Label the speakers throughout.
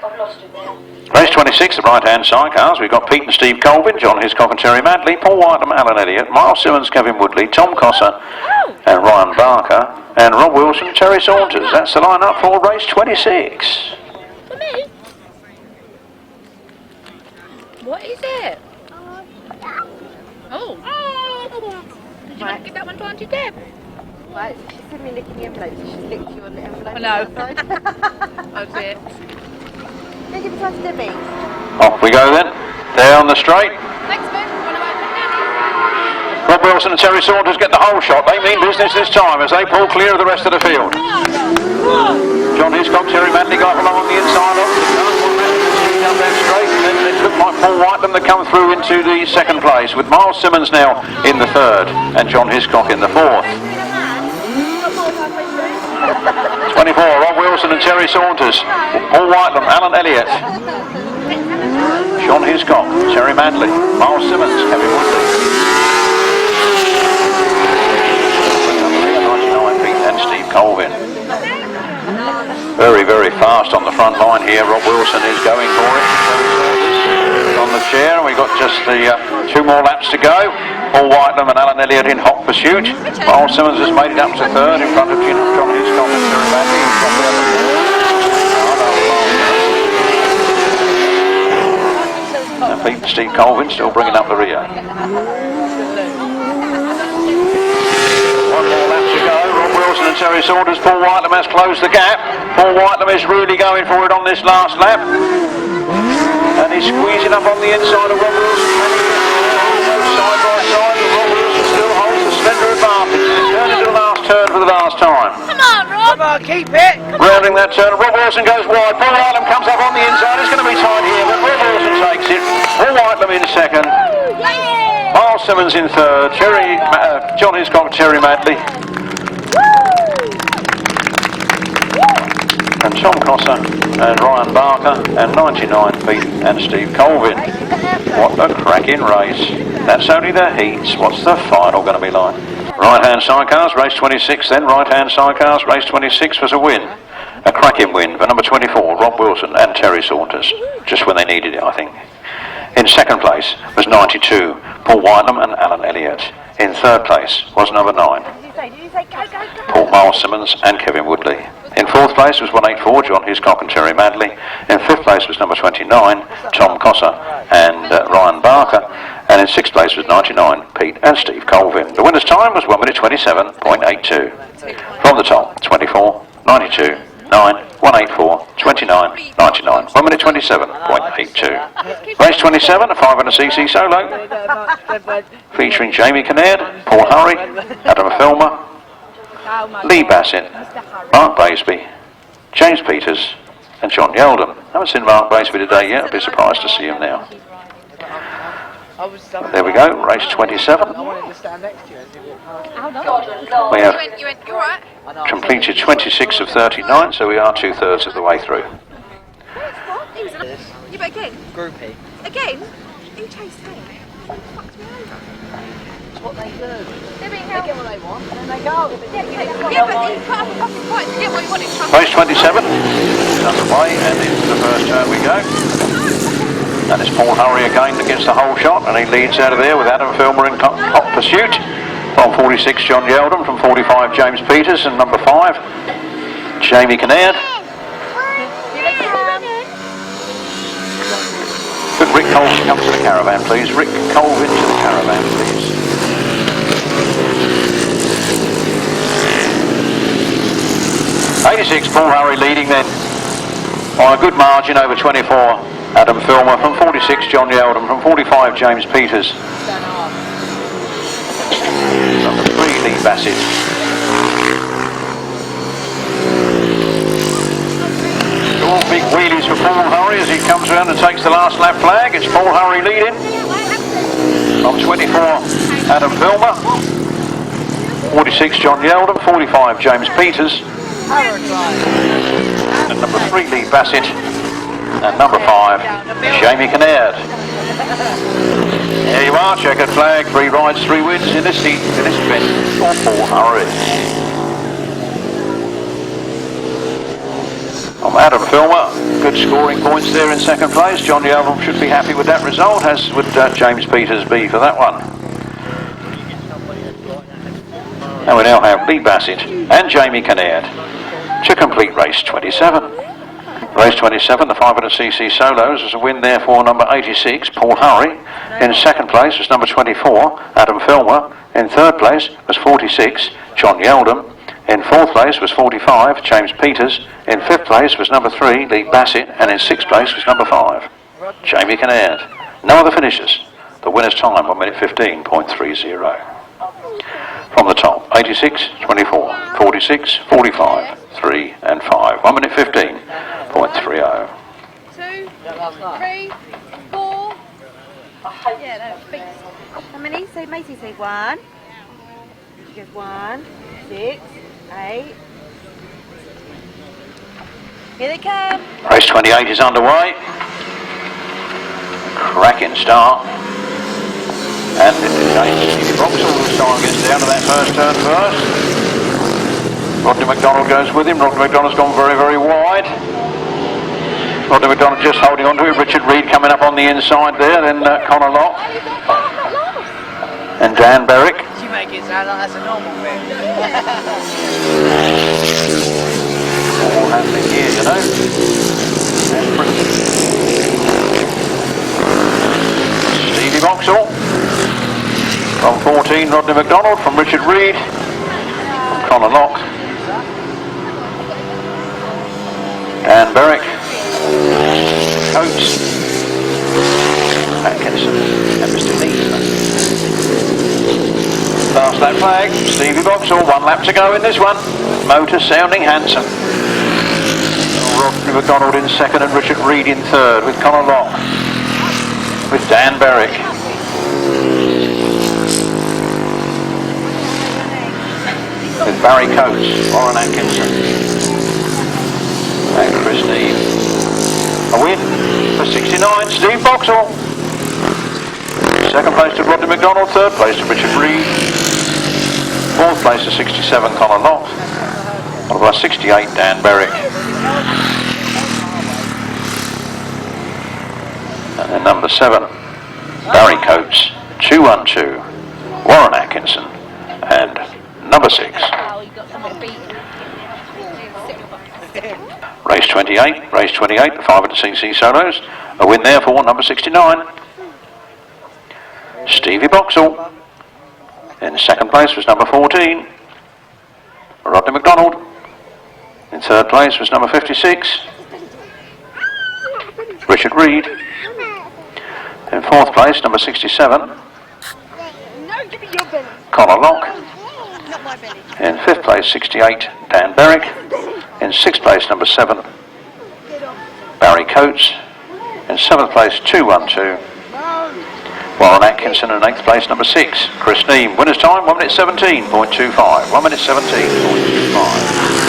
Speaker 1: Race 26, the right-hand sidecars. We've got Pete and T.Penfold, John Hiscock and Terry Madley, Paul Whitelam, Alan Elliott, Miles Simmons, Kevin Woodley, Tom Cossar and Ryan Barker, and Rob Wilson, Terry Saunters. That's the line-up for race 26.
Speaker 2: For me? What is it? Oh. Did you want to give that one to Auntie Deb?
Speaker 3: Right, she's seen me licking the envelope, so she's licked you on the envelope.
Speaker 2: I know. That's it.
Speaker 3: Can you give it to Auntie Debbie?
Speaker 1: Off we go then. There on the straight.
Speaker 2: Thanks, Ben. Want to open Nanny?
Speaker 1: Rob Wilson and Terry Saunters get the whole shot. They mean business this time as they pull clear of the rest of the field. John Hiscock, Terry Madley got along on the inside of down there straight, and then it looked like Paul Whitelam that come through into the second place, with Miles Simmons now in the third and John Hiscock in the fourth. 24, Rob Wilson and Terry Saunters, Paul Whitelam, Alan Elliott, John Hiscock, Terry Madley, Miles Simmons, Kevin Woodley, 99 Pete and T.Penfold. Very, very fast on the front line here. Rob Wilson is going for it. On the chair, and we've got just the 2 more laps to go. Paul Whitelam and Alan Elliott in hot pursuit. Miles Simmons has made it up to third in front of John Hiscock and Terry Madley. And Pete and T.Penfold still bringing up the rear. 1 more lap to go. Rob Wilson and Terry Saunters. Paul Whitelam has closed the gap. Paul Whitelam is really going for it on this last lap. And he's squeezing up on the inside of Rob Wilson. Side by side, and Rob Wilson still holds the slender advantage. He's turned into the last turn for the last time.
Speaker 2: Come on, Rob.
Speaker 4: Come on, keep it.
Speaker 1: Rounding that turn, Rob Wilson goes wide. Paul Whitelam comes up on the inside. It's going to be tight here, but Rob Wilson takes it. Paul Whitelam in second. Miles Simmons in third. John Hiscock, Terry Madley. And Tom Cossar and Ryan Barker and 99 Pete and T.Penfold. What a cracking race. That's only the heats. What's the final going to be like? Right-hand sidecars, race 26 then. Right-hand sidecars, race 26 was a win. A cracking win for number 24, Rob Wilson and Terry Saunters. Just when they needed it, I think. In second place was 92, Paul Whitelam and Alan Elliott. In third place was number 9, Paul Miles Simmons and Kevin Woodley. In fourth place was 184, John Hiscock and Terry Madley. In fifth place was number 29, Tom Cossar and Ryan Barker. And in sixth place was 99, Pete and T.Penfold. The winner's time was 1 minute 27.82. From the top, 24, 92, 9, 184, 29, 99. 1 minute 27.82. Race 27, a 500cc solo. Featuring Jamie Kinnaird, Paul Hurry, Adam Filmer, Lee Bassett, Mark Baseby, James Peters and John Yeldon. I haven't seen Mark Baseby today yet. I'd be surprised to see him now. There we go, race 27. We have completed 26 of 39, so we are 2/3 of the way through.
Speaker 2: Yeah, but again.
Speaker 4: Groupie.
Speaker 2: Again? Who chased him? Fucked me over.
Speaker 4: That's what they do.
Speaker 2: They
Speaker 4: They get what they want and then they go.
Speaker 2: Yeah, but he put up a fucking fight to get what he wanted.
Speaker 1: Race 27 is underway, and into the first turn we go. And it's Paul Hurry again against the whole shot, and he leads out of there with Adam Filmer in top pursuit. From 46, John Yeldon. From 45, James Peters. And number 5, Jamie Kinnaird. Could Rick Colvin come to the caravan, please? Rick Colvin to the caravan, please. '86, Paul Hurry leading then by a good margin over 24. Adam Filmer. From 46, John Yeldon. From 45, James Peters. Number 3, Lee Bassett. All big wheelies for Paul Hurry as he comes around and takes the last lap flag. It's Paul Hurry leading. From 24, Adam Filmer. 46, John Yeldon. 45, James Peters. And number 3, Lee Bassett. And number 5, Jamie Kinnaird. There you are, checkered flag, 3 rides, 3 wins in this seat, in this event for Paul Hurry. On from Adam Filmer. Good scoring points there in second place. John Yeoman should be happy with that result, as would James Peters be for that one. And we now have Lee Bassett and Jamie Kinnaird to complete race 27. Race 27, the 500cc solos, was a win there for number 86, Paul Hurry. In second place was number 24, Adam Filmer. In third place was 46, John Yeldham. In fourth place was 45, James Peters. In fifth place was number 3, Lee Bassett. And in sixth place was number 5, Jamie Kinnaird. No other finishers. The winner's time, 1 minute 15.30. From the top, 86, 24, 46, 45, 3 and 5. 1 minute 15.30.
Speaker 2: 2, 3, 4. Yeah, no, beats.
Speaker 3: How many? So Macy say 1. She goes 1, 6, 8. Here they come.
Speaker 1: Race 28 is underway. Cracking start. And Stevie Vauxhall this time gets down to that first turn first. Rodney McDonald goes with him. Rodney McDonald's gone very, very wide. Rodney McDonald just holding on to it. Richard Reed coming up on the inside there. Then Connor Locke. And Dan Berwick.
Speaker 4: You make it sound like that's a normal bit.
Speaker 1: All happening here, you know. Stevie Vauxhall. From 14, Rodney McDonald. From Richard Reed. From Connor Locke. Dan Berwick. Coates. Atkinson. And Mr. Neeson. Past that flag, Stevie Vauxhall, 1 lap to go in this one. Motor sounding handsome. Rodney McDonald in second and Richard Reed in third, with Connor Locke, with Dan Berwick. With Barry Coates, Warren Atkinson, and Chris Neave. A win for 69, Steve Vauxhall. Second place to Rodney McDonald, third place to Richard Reed, fourth place to 67, Connor Locke, followed by 68, Dan Berwick. And then number 7, Barry Coates, 212, Warren Atkinson, and number 6. Race 28, the 500cc solos, a win there for number 69. Stevie Vauxhall. In second place was number 14, Rodney McDonald. In third place was number 56, Richard Reed. In fourth place, number 67, Connor Locke. In fifth place, 68, Dan Berwick. In sixth place, number 7, Barry Coates. In seventh place, 212, Warren Atkinson. In 8th place, number 6, Chris Neame. Winner's time, 1 minute 17.25. 1 minute 17.25.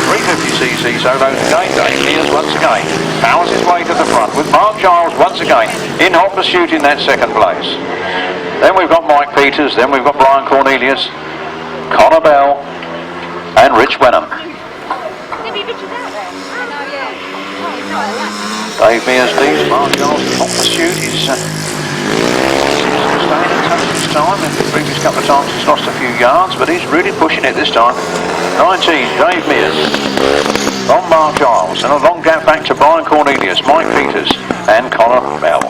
Speaker 1: 350cc solos again. Dave Mears once again powers his way to the front with Mark Giles once again in hot pursuit in that second place. Then we've got Mike Peters, then we've got Brian Cornelius, Connor Bell and Rich Wenham. Dave Mears leads, Mark Giles in hot pursuit. He's staying in touch this time. In the previous couple of times he's lost a few yards, but he's really pushing it this time. 19, Dave Mears from Mark Giles, and a long gap back to Brian Cornelius, Mike Peters and Connor Bell.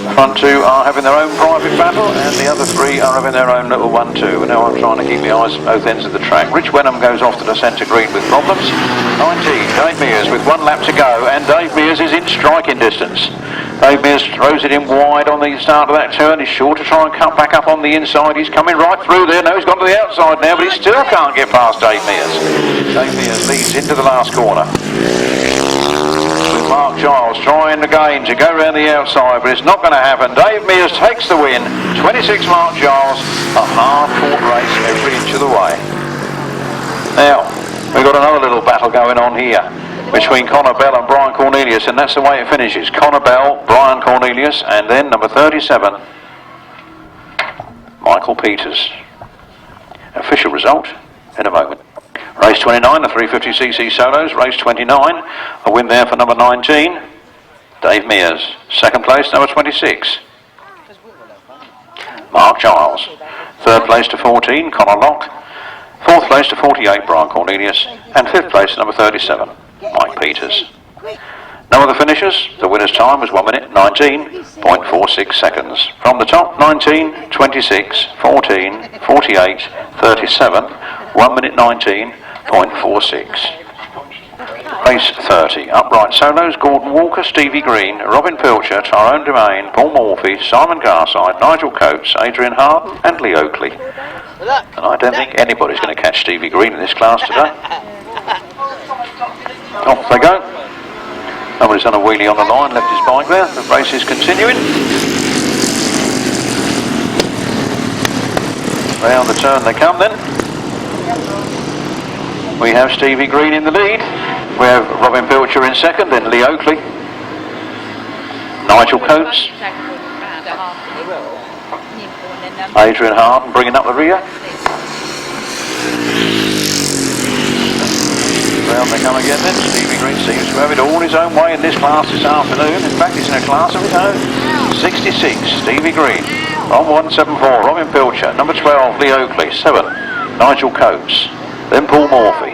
Speaker 1: The front two are having their own private battle, and the other 3 are having their own little 1-2. And now I'm trying to keep my eyes at both ends of the track. Rich Wenham goes off to the centre green with problems. 19, Dave Mears with 1 lap to go, and Dave Mears is in striking distance. Dave Mears throws it in wide on the start of that turn. He's sure to try and cut back up on the inside. He's coming right through there. No, he's gone to the outside now, but he still can't get past Dave Mears. Dave Mears leads into the last corner. With Mark Giles trying again to go around the outside, but it's not going to happen. Dave Mears takes the win. 26 Mark Giles, a hard-fought race every inch of the way. Now, we've got another little battle going on here between Connor Bell and Brian Cornelius, and that's the way it finishes. Connor Bell, Brian Cornelius, and then number 37, Michael Peters. Official result in a moment. Race 29, the 350cc solos. Race 29, a win there for number 19, Dave Mears. Second place, number 26, Mark Giles. Third place to 14, Connor Locke. Fourth place to 48, Brian Cornelius. And fifth place, number 37, Mike Peters. No other finishers. The winner's time was 1 minute 19.46 seconds. From the top, 19, 26, 14, 48, 37, 1 minute 19.46. Race 30. Upright solos, Gordon Walker, Stevie Green, Robin Pilcher, Tyrone Domain, Paul Morphy, Simon Garside, Nigel Coates, Adrian Harden and Lee Oakley. And I don't think anybody's going to catch Stevie Green in this class today. Off they go. Nobody's done a wheelie on the line, left his bike there. The race is continuing. Round the turn they come then. We have Stevie Green in the lead. We have Robin Pilcher in second, then Lee Oakley. Nigel Coates. Adrian Harden bringing up the rear. Round they come again then. Stevie Green seems to have it all his own way in this class this afternoon. In fact, he's in a class of his own. 66, Stevie Green. On 174, Robin Pilcher. Number 12, Lee Oakley. 7, Nigel Coates. Then Paul Morphy.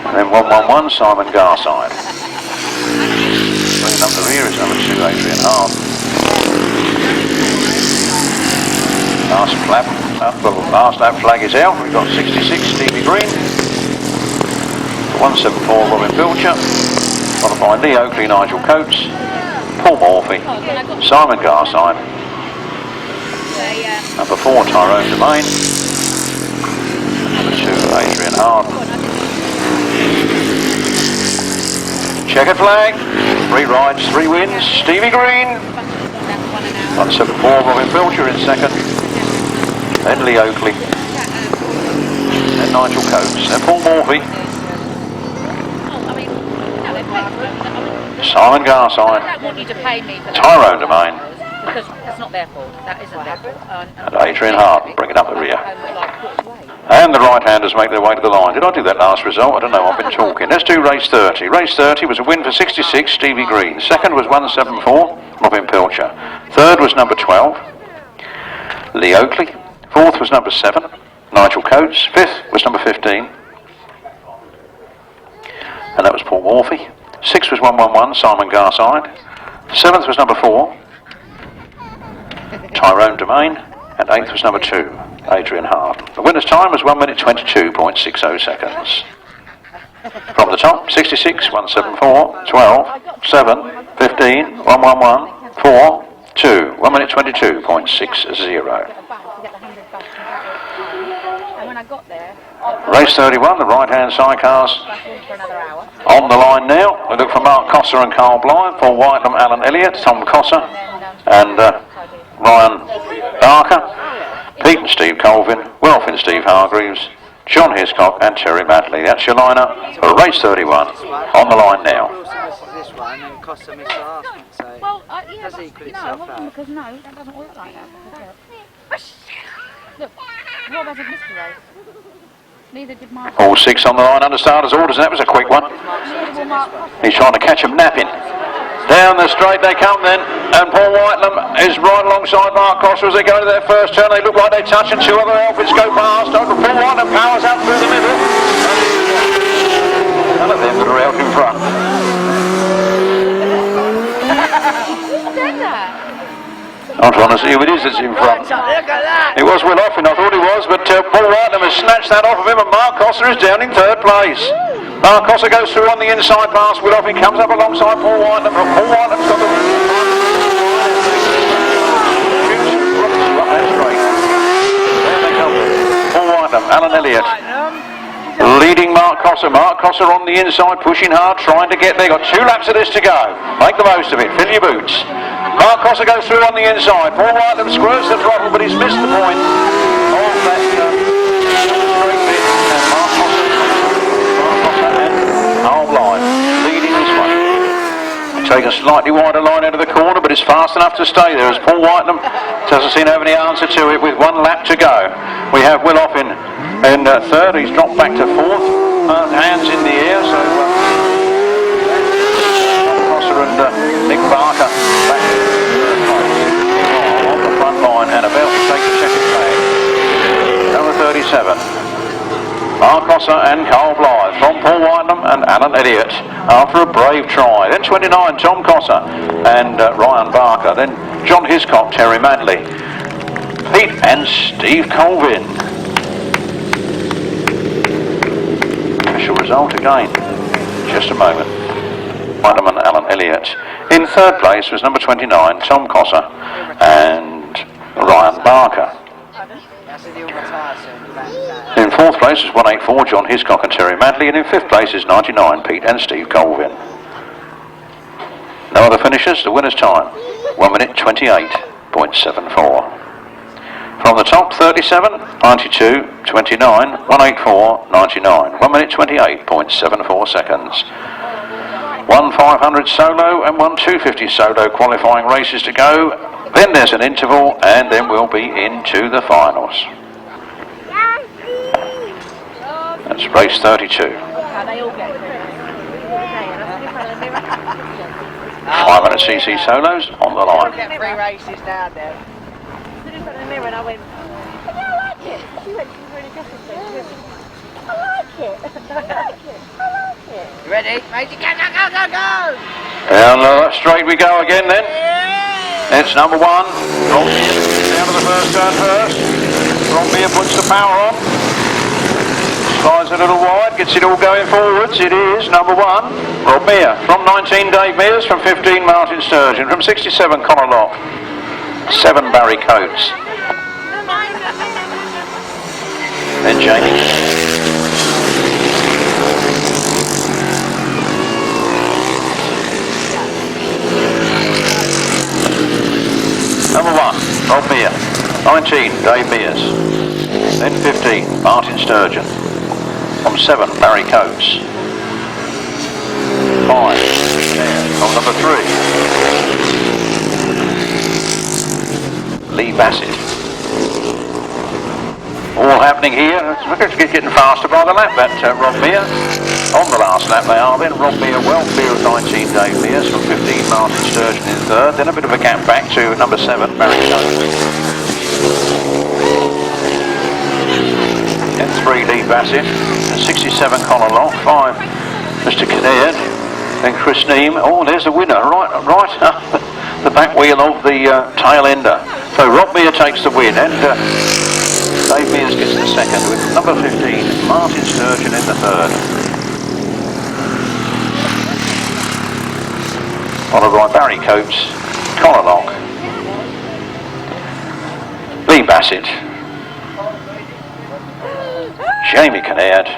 Speaker 1: And then 111, Simon Garside. Bringing up the rear is number 2, Adrian Harden. Last lap flag is out. We've got 66, Stevie Green. 174, Robin Pilcher. Followed by Lee Oakley, Nigel Coates, Paul Morphy, Simon Garside. Number 4, Tyrone Domain. Number 2, Adrian Harden. Checkered flag. 3 rides, 3 wins. Stevie Green. 174, Robin Pilcher in second. Then Lee Oakley. Then Nigel Coates. Then Paul Morphy. Simon Garside.
Speaker 5: I don't want you to pay me for that.
Speaker 1: Tyrone Domain.
Speaker 5: Because that's not their fault. That isn't their fault.
Speaker 1: And Adrian Harden bringing up the rear. And the right-handers make their way to the line. Did I do that last result? I don't know, I've been talking. Let's do race 30. Race 30 was a win for 66, Stevie Green. Second was 174, Robin Pilcher. Third was number 12, Lee Oakley. Fourth was number 7, Nigel Coates. Fifth was number 15, and that was Paul Morphy. Sixth was 111, Simon Garside. Seventh was number 4, Tyrone Domain. And eighth was number 2, Adrian Harden. The winner's time was 1 minute 22.60 seconds. From the top, 66, 174, 12, 7, 15, 111, 4, 2, 1 minute 22.60. Race 31, the right-hand sidecars on the line now. We look for Mark Cossar and Carl Blyth, for Whitelam, Alan Elliott, Tom Cossar, and Ryan Barker, Pete and Steve Colvin, Wilf and Steve Hargreaves, John Hiscock and Terry Madley. That's your lineup for race 31 on the line now.
Speaker 5: Well, yeah, but, because no, that doesn't work like that. Look, Rob hasn't missed a race. Neither did Mark.
Speaker 1: All 6 on the line under starters' orders, and that was a quick one. He's trying to catch him napping. Down the straight they come then, and Paul Whitelam is right alongside Mark Cossar as they go to their first turn. They look like they're touching, 2 other outfits go past. Paul Whitelam powers out through the middle. None of them that are out in front. I'm trying to see who it is that's in front. It was Will Offen, I thought he was, but Paul Whitelam has snatched that off of him, and Mark Cossar is down in 3rd place. Mark Cossar goes through on the inside pass. Will Offen comes up alongside Paul Whitelam. Paul Whitelam's got the there they come. Paul Whitelam, Alan Elliott leading Mark Cossar. Mark Cossar on the inside, pushing hard, trying to get there. Got 2 laps of this to go. Make the most of it. Fill your boots. Mark Cossar goes through on the inside. Paul Whitelam squirts the throttle, but he's missed the point. Oh, that straight bit. And Mark Cossar and Carl Blyth leading this one. Take a slightly wider line out of the corner, but it's fast enough to stay there as Paul Whitelam doesn't seem to have any answer to it with 1 lap to go. We have Will Offen In third, he's dropped back to fourth. Hands in the air, so Cossar and Nick Barker back on the front line and about to take the checkered flag. Number 37. Mark Cossar and Carl Blyth from Paul Whitelam and Alan Elliott after a brave try. Then 29, Tom Cossar and Ryan Barker. Then John Hiscock, Terry Madley, Pete and Steve Colvin. Official result again. Just a moment. Whitelam and Alan Elliott. In third place was number 29, Tom Cossar and Ryan Barker. In fourth place is 184, John Hiscock and Terry Madley, and in fifth place is 99, Pete and Steve Colvin. No other finishers, the winner's time, 1 minute 28.74. From the top, 37, 92, 29, 184, 99, 1 minute 28.74 seconds. 1 500 solo and 1 250 solo qualifying races to go. Then there's an interval, and then we'll be into the finals. That's race 32. 500cc solos on the line.
Speaker 4: Get 3 races now, Deb.
Speaker 3: And I went, I like it. She went, she was really dressed. She went, I like it. I like it. I like it.
Speaker 4: You ready? Matey, go, go, go, go, go!
Speaker 1: And straight we go again then. It's number 1. Rob Mear down to the first turn first. Rob Mear puts the power on. Slides a little wide, gets it all going forwards. It is number 1, Rob Mear. From 19, Dave Mears. From 15, Martyn Sturgeon. From 67, Connor Locke. 7, Barry Coates. Then Jamie. Number 1, Rob Mear. 19, Dave Mears. Then 15, Martyn Sturgeon. From 7, Barry Coates. 5, from number 3, Lee Bassett. All happening here. It's getting faster by the lap, that Rob Mear. On the last lap they are then. Rob Mear well clear of 19, Dave Mears. From 15, Martyn Sturgeon in third. Then a bit of a gap back to number 7, Barry Coates. Then 3, Lee Bassett. And 67, Connor Locke. 5, Mr. Kinnaird. Then Chris Neame. Oh, there's the winner. Right up the back wheel of the tail ender. So Rob Mear takes the win, and Dave Mears gets the second with number 15, Martyn Sturgeon in the third. Followed by Barry Coates, Connor Locke, Lee Bassett, Jamie Kinnaird,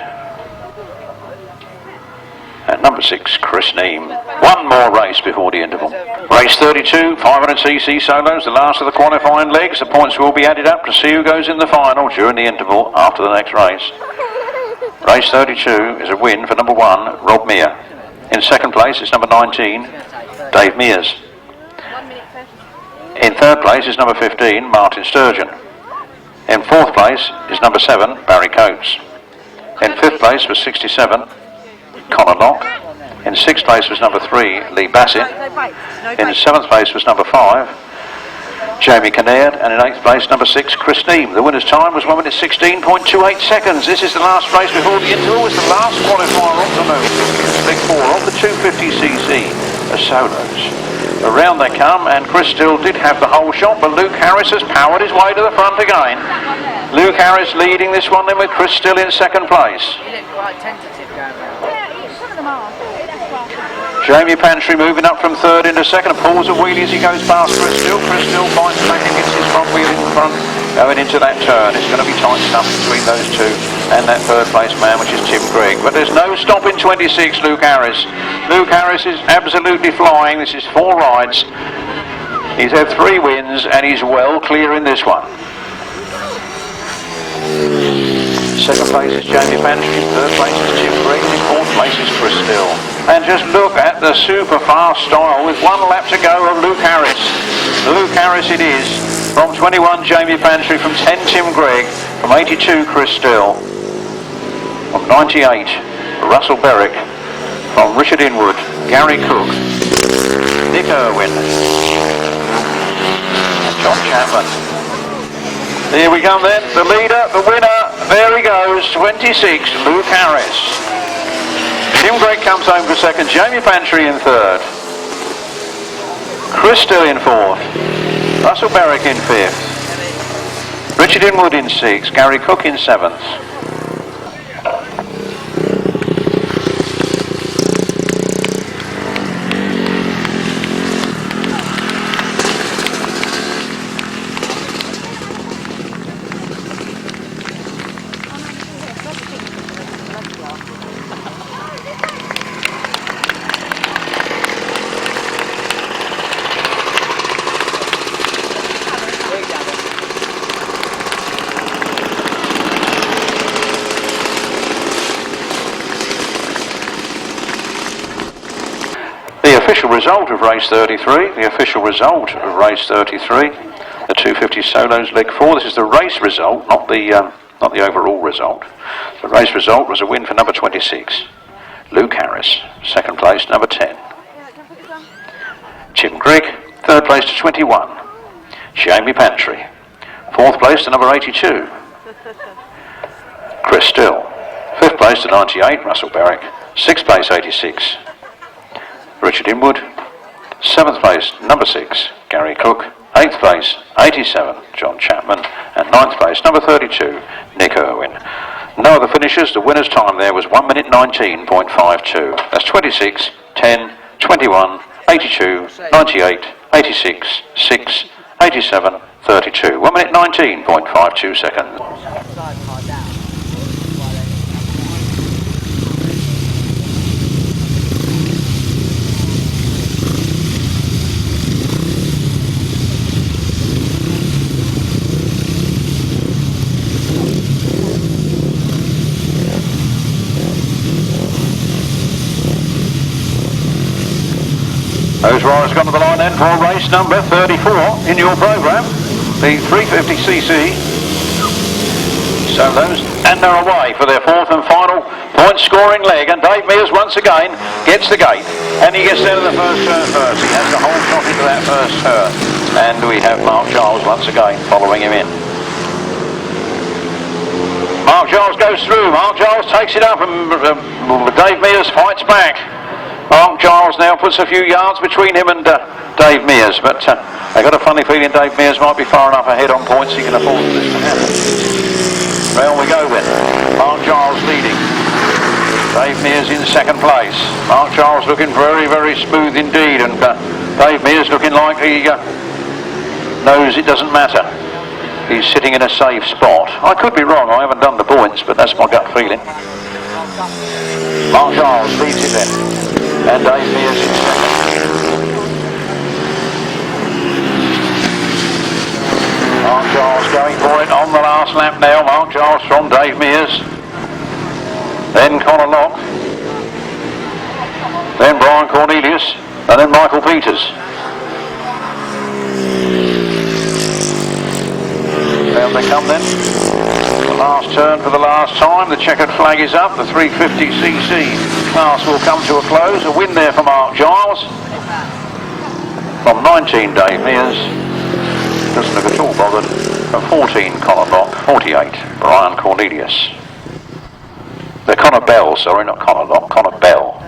Speaker 1: and number 6, Chris Neame. One more race before the interval. Race 32, 500cc solos, the last of the qualifying legs. The points will be added up to see who goes in the final during the interval after the next race. Race 32 is a win for number 1, Rob Mear. In second place is number 19, Dave Mears. In third place is number 15, Martyn Sturgeon. In fourth place is number 7, Barry Coates. In fifth place was 67, Connor Locke. In sixth place was number 3, Lee Bassett. In seventh place was number 5, Jamie Kinnaird. And in eighth place, number 6, Chris Neame. The winner's time was 1 minute 16.28 seconds. This is the last race before the interval. It's the last qualifier of the move. Big 4 of the 250cc solos. Around they come, and Chris still did have the whole shot, but Luke Harris has powered his way to the front again. Luke Harris leading this one then, with Chris still in second place.
Speaker 4: You look quite tentative going round.
Speaker 5: Some of them are.
Speaker 1: Jamie Pantry moving up from third into second. Pulls a wheelie as he goes past Chris Still. Chris Still bites back and gets his front wheel in front going into that turn. It's going to be tight enough between those two and that third place man, which is Tim Grigg. But there's no stop in 26, Luke Harris. Luke Harris is absolutely flying. This is 4 rides. He's had 3 wins and he's well clear in this one. Second place is Jamie Pantry. Third place is Tim Grigg. In fourth place is Chris Still. And just look at the super fast style with 1 lap to go of Luke Harris. Luke Harris it is. From 21, Jamie Pantry. From 10, Tim Gregg. From 82, Chris Still. From 98, Russell Berwick. From Richard Inwood, Gary Cook, Nick Irwin, and John Chapman. Here we come then, the leader, the winner, there he goes, 26, Luke Harris. Tim Gregg comes home for second, Jamie Pantry in third. Chris Still in fourth, Russell Berwick in fifth, Richard Inwood in sixth, Gary Cook in seventh. The official result of race 33, the 250 solos leg 4. This is the race result, not the overall result. The race result was a win for number 26, Luke Harris. Second place, number 10, Tim Gregg. Third place to 21, Jamie Pantry. Fourth place to number 82, Chris Still. Fifth place to 98, Russell Berwick. Sixth place, 86, Richard Inwood. Seventh place, number 6, Gary Cook. Eighth place, 87, John Chapman. And ninth place, number 32, Nick Irwin. No other finishers. The winner's time there was 1 minute 19.52. That's 26, 10, 21, 82, 98, 86, 6, 87, 32. 1 minute 19.52 seconds. Those riders have gone to the line then for race number 34 in your programme, the 350cc solos, and they're away for their fourth and final point scoring leg. And Dave Mears once again gets the gate, and he gets out of the first turn first. He has the whole shot into that first turn, and we have Mark Giles once again following him in. Mark Giles goes through, Mark Giles takes it up, and Dave Mears fights back. Mark Giles now puts a few yards between him and Dave Mears, but I got a funny feeling Dave Mears might be far enough ahead on points he can afford for this to happen. Well, we go then. Mark Giles leading. Dave Mears in second place. Mark Giles looking very, very smooth indeed, and Dave Mears looking like he knows it doesn't matter. He's sitting in a safe spot. I could be wrong, I haven't done the points, but that's my gut feeling. Mark Giles leads it then, and Dave Mears in second. Mark Giles going for it on the last lap now. Mark Giles from Dave Mears, then Connor Locke, then Brian Cornelius, and then Michael Peters. Down they come then. The last turn for the last time. The checkered flag is up. The 350cc class will come to a close. A win there for Mark Giles. From 19, Dave Mears. Doesn't look at all bothered. From 14, Connor Locke. 48, Brian Cornelius. They're Connor Bell, sorry, not Connor Locke, Connor Bell.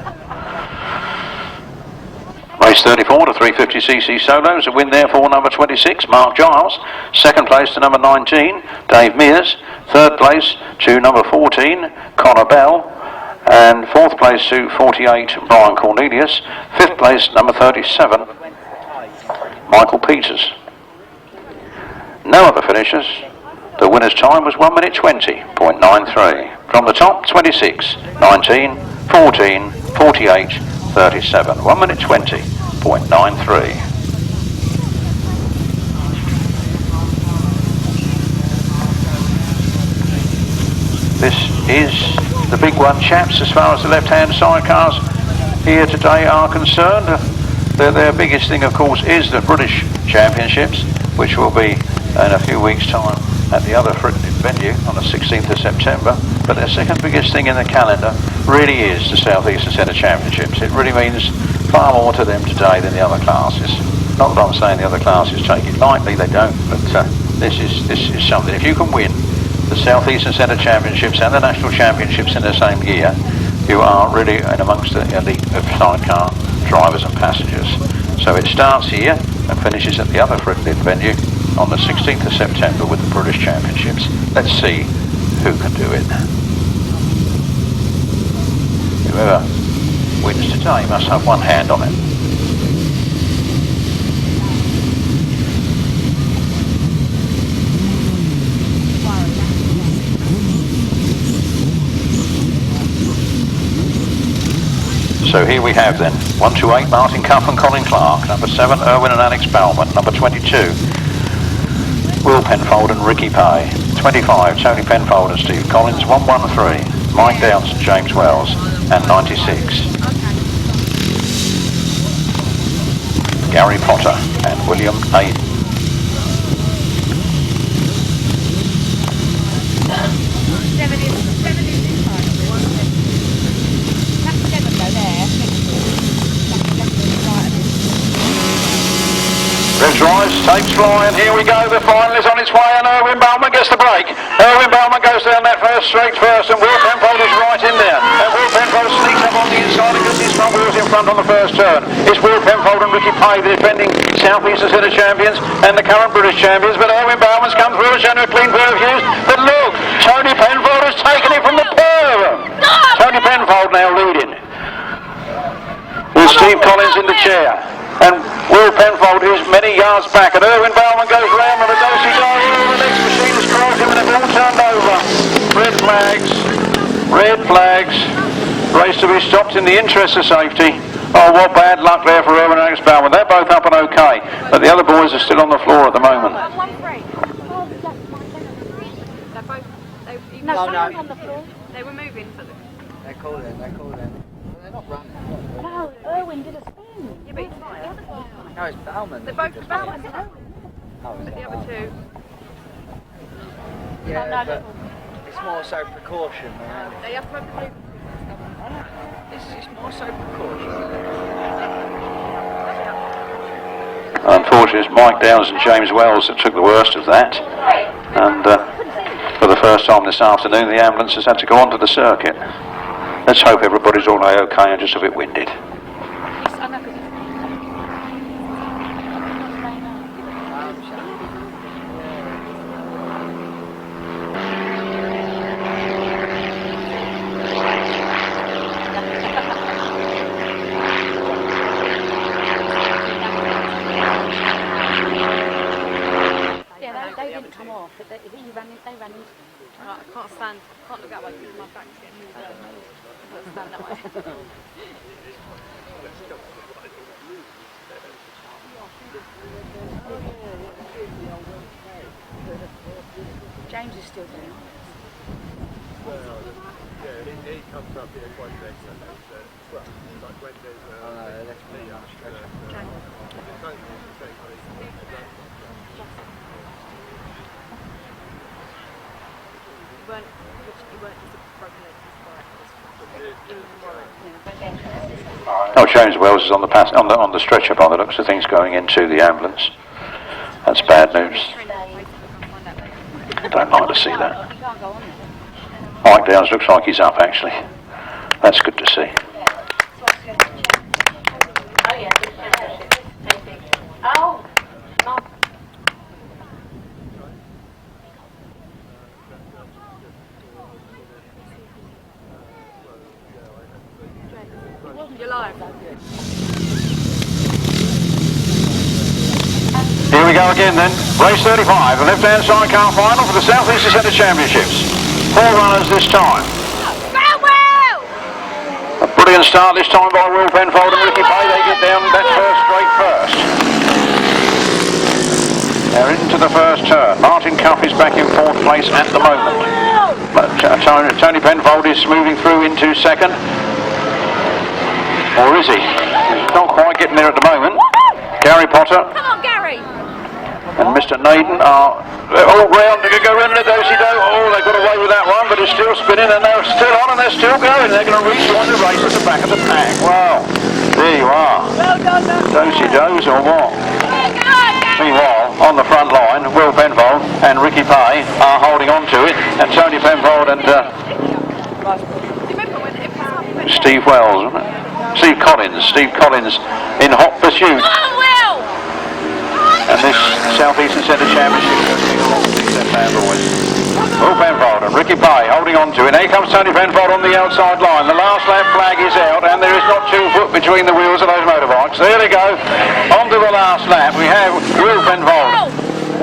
Speaker 1: Race 34 to 350cc solos, a win there for number 26, Mark Giles. Second place to number 19, Dave Mears. Third place to number 14, Connor Bell. And fourth place to 48, Brian Cornelius. Fifth place, number 37, Michael Peters. No other finishers. The winner's time was 1 minute 20.93. From the top, 26, 19, 14, 48, 37. 1 minute 20.93. This is the big one, chaps, as far as the left-hand sidecars here today are concerned. Their biggest thing, of course, is the British Championships, which will be in a few weeks' time at the other Frittendens venue on the 16th of September. But their second biggest thing in the calendar really is the South Eastern Centre Championships. It really means far more to them today than the other classes. Not that I'm saying the other classes take it lightly, they don't, but this is something. If you can win the South Eastern Centre Championships and the National Championships in the same year, you are really in amongst the elite of sidecar drivers and passengers. So it starts here and finishes at the other Frittendens venue on the 16th of September with the British Championships. Let's see who can do it. Whoever wins today must have one hand on it. So here we have then 128 Martyn Cuff and Colin Clark, number 7 Irwin and Alex Balman, number 22 W.Penfold and Ricky Pay, 25 T.Penfold and Steve Collins, 113 Mike Downs and James Wells, and 96 Gary Potter and William Naden. Red rise, tapes flying, here we go, the final is on its way and Irwin Balman gets the break. Irwin Balman goes down that first straight first and W.Penfold is right in there. And W.Penfold sneaks up on the inside and gets his front wheels in front on the first turn. It's W.Penfold and Ricky Pay, the defending South Eastern Centre champions and the current British champions, but Irwin Balman's come through and shown a clean pair of views. But look, T.Penfold has taken it from the pair. T.Penfold now leading, with Steve Collins in the chair. And W.Penfold is many yards back, and Irwin Balman goes round and a dosey dive. The next machine has crossed him and they've all turned over. Red flags, red flags. Race to be stopped in the interest of safety. Oh, what bad luck there for Irwin and Alex Balman. They're both up and okay, but the other boys are still on the floor at the moment.
Speaker 5: No, on the floor.
Speaker 2: They were moving.
Speaker 4: They're calling. They're not running.
Speaker 5: No, Irwin did a spin.
Speaker 2: Yeah, but he's fine.
Speaker 4: No, it's Balman.
Speaker 2: They're both Balmans.
Speaker 4: Oh, is
Speaker 2: The
Speaker 4: it?
Speaker 2: other two.
Speaker 4: Yeah, but it's more so precaution, man.
Speaker 2: They have to move.
Speaker 4: It's more so precaution.
Speaker 1: Unfortunately, it's Mike Downs and James Wells that took the worst of that. And for the first time this afternoon, the ambulance has had to go onto the circuit. Let's hope everybody's all okay and just a bit winded.
Speaker 5: They didn't come off, but they ran in.
Speaker 2: I can't look that way because my back's getting moved up. Let's stand that way.
Speaker 5: James is still doing it.
Speaker 6: Yeah, he comes up here quite regularly. Well, like when there's
Speaker 4: That's pretty much
Speaker 1: Oh, James Wells is on the stretcher by the looks of things, going into the ambulance. That's bad news. I don't like to see that. Mike Downs looks like he's up actually. That's good to see.
Speaker 2: You're live.
Speaker 1: Here we go again then. Race 35, the left-hand side car final for the South Eastern Centre Championships. 4 runners this time. A brilliant start this time by W.Penfold and Ricky Pay. They get down that first straight first. They're into the first turn. Martyn Cuff is back in 4th place at the moment. But T.Penfold is moving through into 2nd. Or is he? He's not quite getting there at the moment. Gary Potter.
Speaker 2: Come on, Gary.
Speaker 1: and Mr. Naden are all round to go round the do-si-do. Oh, they got away with that one, but it's still spinning, and they're still on, and they're still going. They're going to rejoin the race at the back of the pack. Wow, there you are.
Speaker 3: Well done,
Speaker 1: Do-si-dos or what? Meanwhile, on the front line, W.Penfold and Ricky Pay are holding on to it, and T.Penfold and Steve Wells, wasn't it? Steve Collins in hot pursuit. And this South Eastern Centre Championship goes along with that boys. W.Penfold and Ricky Pay holding on to it. Here comes T.Penfold on the outside line. The last lap flag is out, and there is not 2 foot between the wheels of those motorbikes. There they go. On to the last lap. We have W.Penfold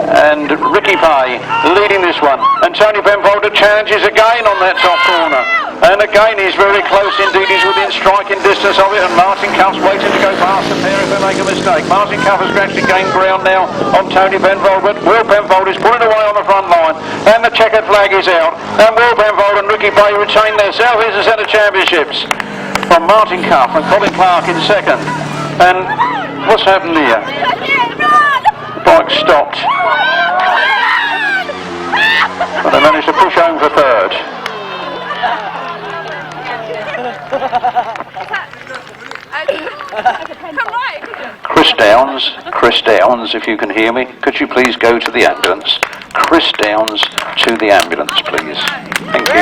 Speaker 1: and Ricky Pay leading this one. And T.Penfold challenges again on that top corner. And again he's very close indeed, he's within striking distance of it, and Martyn Cuff's waiting to go past the pair if they make a mistake. Martyn Cuff has actually gained ground now on T.Penfold, but W.Penfold is pulling away on the front line, and the checkered flag is out, and W.Penfold and Ricky Pay retain their South Eastern Centre Championships from Martyn Cuff and Colin Clark in second. And what's happened here? The bike stopped, but they managed to push home for third. Chris Downs, if you can hear me, could you please go to the ambulance? Chris Downs to the ambulance, please. Thank you.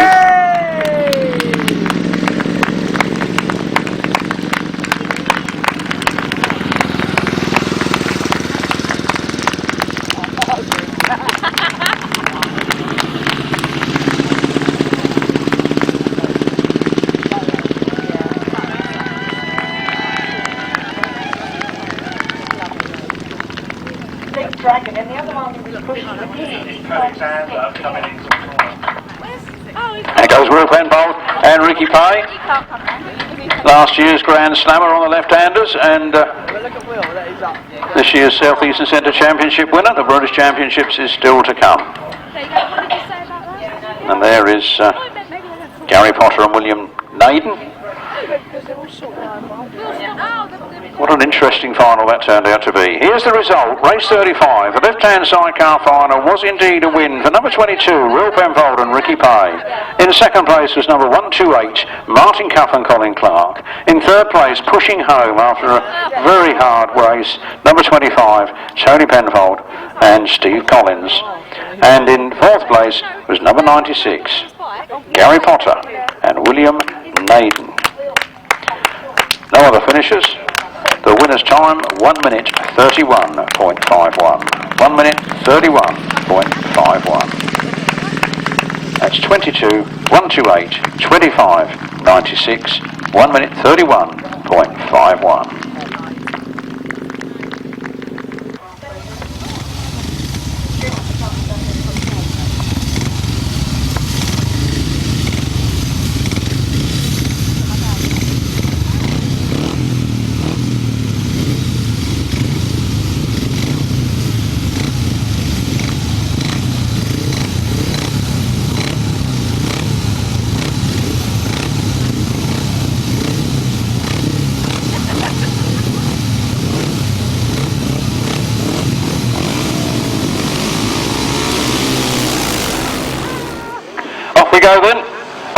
Speaker 3: And the other one was pushing the
Speaker 1: There goes W.Penfold and Ricky Pay. Last year's Grand Slammer on the left-handers, and this year's South Eastern Centre Championship winner. The British Championships is still to come. And there is Gary Potter and William Naden. What an interesting final that turned out to be. Here's the result. Race 35. The left-hand sidecar final was indeed a win for number 22, W.Penfold and Ricky Pay. In second place was number 128, Martyn Cuff and Colin Clark. In third place, pushing home after a very hard race, number 25, T.Penfold and Steve Collins. And in fourth place was number 96, Gary Potter and William Naden. No other finishers. The winner's time, 1 minute 31.51. 1 minute 31.51. That's 22, 128, 25, 96, 1 minute 31.51. We go then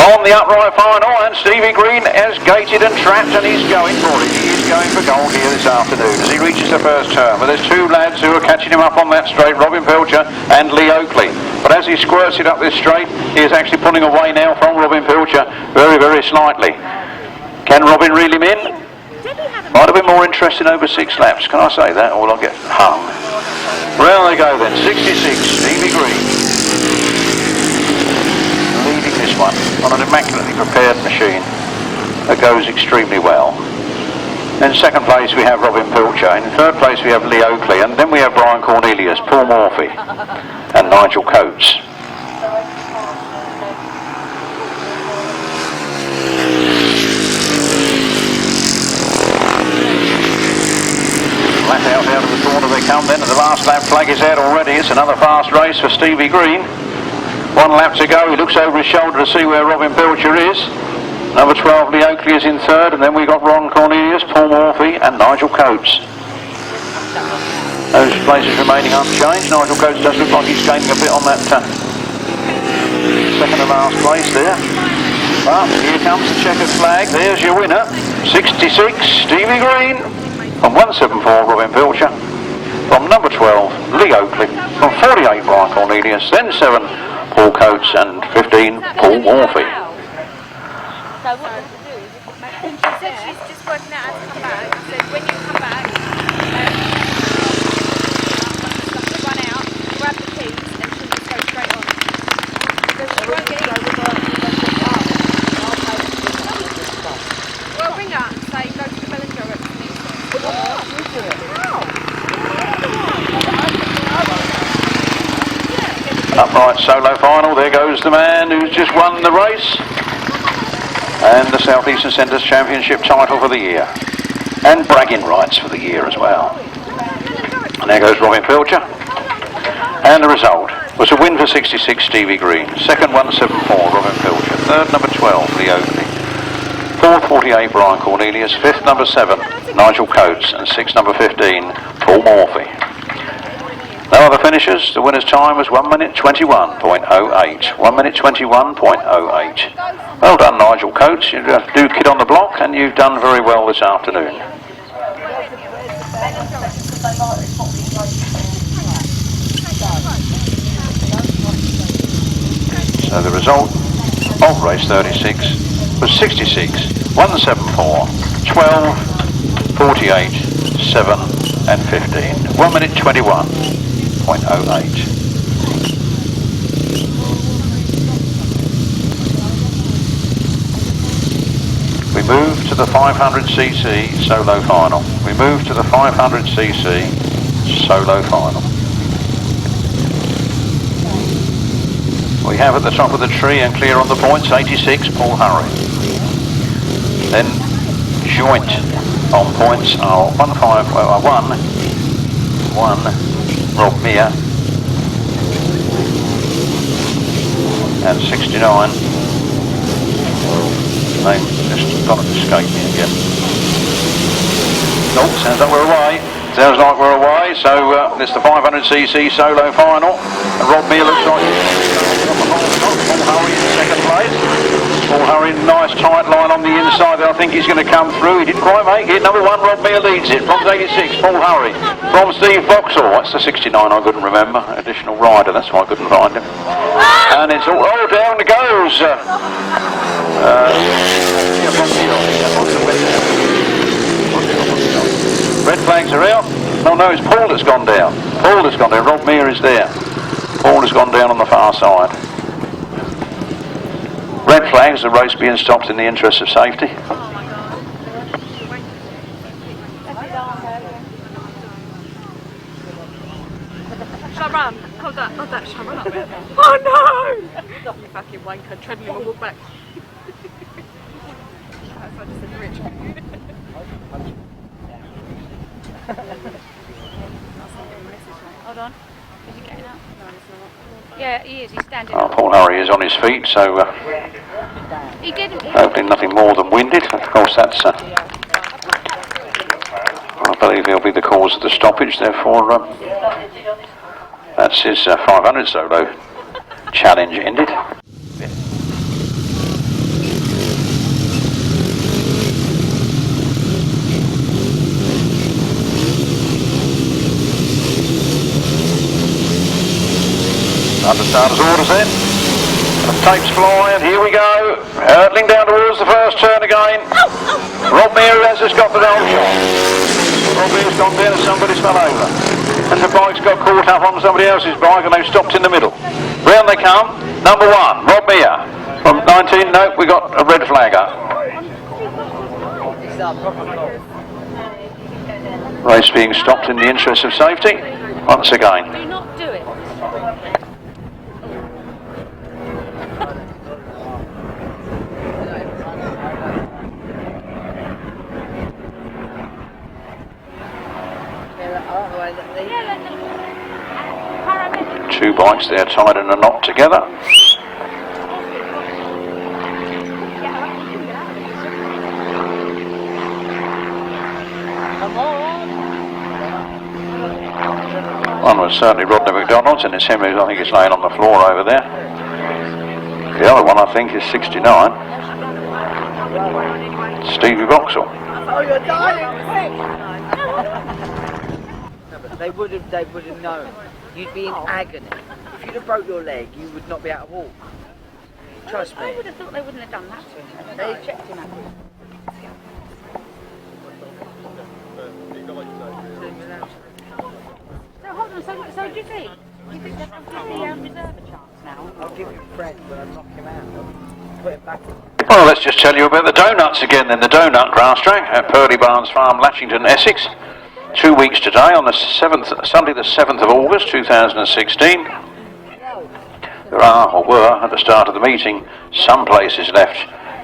Speaker 1: on the upright final, and Stevie Green has gated and trapped, and he's going for it. He is going for gold here this afternoon as he reaches the first turn. But there's 2 lads who are catching him up on that straight, Robin Pilcher and Lee Oakley. But as he squirts it up this straight, he is actually pulling away now from Robin Pilcher very, very slightly. Can Robin reel him in? Might have been more interesting over 6 laps. Can I say that, or will I get hung? Well, they go then. 66, Stevie Green. Leading this one on an immaculately prepared machine that goes extremely well. In second place we have Robin Pilcher, in third place we have Lee Oakley, and then we have Brian Cornelius, Paul Morphy and Nigel Coates. Flat out of the corner they come then, and the last lap flag is out already. It's another fast race for Stevie Green. 1 lap to go. He looks over his shoulder to see where Robin Pilcher is. Number 12, Lee Oakley, is in third, and then we've got Ron Cornelius, Paul Morphy and Nigel Coates. Those places remaining unchanged. Nigel Coates does look like he's gaining a bit on that second to last place there. But here comes the checkered flag. There's your winner. 66, Stevie Green. From 174, Robin Pilcher. From number 12, Lee Oakley. From 48, Brian Cornelius. Then 7, Paul Coates. And 15, Paul Morphy.
Speaker 3: So what does it do?
Speaker 2: She said she's just working out how to come back. She said when you come back, run out, grab the keys, and she'll just go straight on. So she won't get in. Well, ring her and say go to the Bellinger at
Speaker 1: Upright solo final. There goes the man who's just won the race. And the South Eastern Centres Championship title for the year. And bragging rights for the year as well. And there goes Robin Pilcher. And the result was a win for 66, Stevie Green. Second, 174, Robin Pilcher. Third, number 12, Lee Oakley. Fourth, 48, Brian Cornelius. Fifth, number 7, Nigel Coates. And sixth, number 15, Paul Morphy. No other finishers. The winner's time was 1 minute 21.08. 1 minute 21.08. Well done, Nigel Coates. You do kid on the block, and you've done very well this afternoon. So the result of race 36 was 66, 174, 12, 48, 7 and 15. 1 minute 21.08. We move to the 500cc solo final. We move to the 500cc solo final. We have at the top of the tree and clear on the points 86, Paul Hurry. Then joint on points are 1, Rob Mear, and 69. Name just got to escape me again. Nope, sounds like we're away. Sounds like we're away. So it's the 500cc solo final, and Rob Mear looks like Paul Hurry in second place. Paul Hurry, nice tight line on the inside there. I think he's going to come through. He didn't quite make it. Number 1, Rob Mear leads it. From 86, Paul Hurry. From Steve Vauxhall. That's the 69 I couldn't remember. Additional rider, that's why I couldn't find him. And it's all down it goes. Red flags are out. No, it's Paul that's gone down. Paul that's gone down. Rob Mear is there. Paul has gone down on the far side. Red flags, the race being stopped in the interest of safety.
Speaker 2: Shall I run? Hold that, shall I run up there? Oh no! You fucking wanker, tread me and walk back. That's what I just said to Rich. Hold on. Is he getting up? No, he's not. Yeah, he is. He's standing up.
Speaker 1: Paul Hurry is on his feet, so
Speaker 2: he didn't.
Speaker 1: hopefully nothing more than winded. Of course, that's. I believe he'll be the cause of the stoppage. Therefore, that's his 500 solo challenge ended. Under starter's orders then. The tapes fly, and here we go. Hurtling down towards the first turn again. Rob Mear has just got the old shot. Rob Mear's gone down and somebody's fell over. And the bike's got caught up on somebody else's bike and they've stopped in the middle. Round they come. Number 1, Rob Mear. From 19, nope, we got a red flag up. Race being stopped in the interest of safety. Once again.
Speaker 2: Do not do it.
Speaker 1: Two bikes there tied in a knot together.
Speaker 3: Come on.
Speaker 1: One was certainly Rodney McDonald's, and it's him who I think is laying on the floor over there. The other one I think is 69. Stevie Boxall.
Speaker 3: Oh, you're dying.
Speaker 4: No, but they would have known. You'd be in agony. If you'd have broke your leg, you would not be able to walk. Trust me.
Speaker 5: I would have thought they wouldn't have done that to him. They checked him out. So hold on, so do you think? You think they'll give the reserve a chance now?
Speaker 4: I'll give you Fred when I knock him out. Put him back.
Speaker 1: Well, let's just tell you about the donuts again then. The donut Grasstrack at Purley Barnes Farm, Latchington, Essex. 2 weeks today on the 7th, Sunday the 7th of August 2016. There are, or were, at the start of the meeting, some places left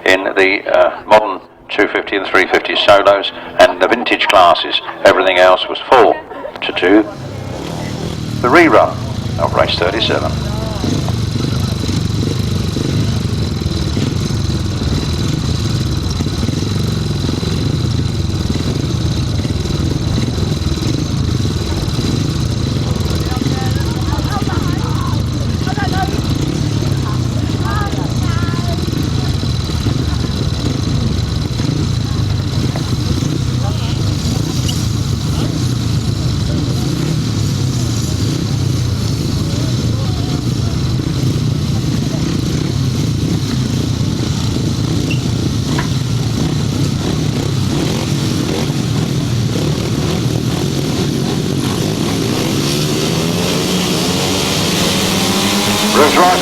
Speaker 1: in the modern 250 and 350 solos and the vintage classes. Everything else was full to do the rerun of race 37.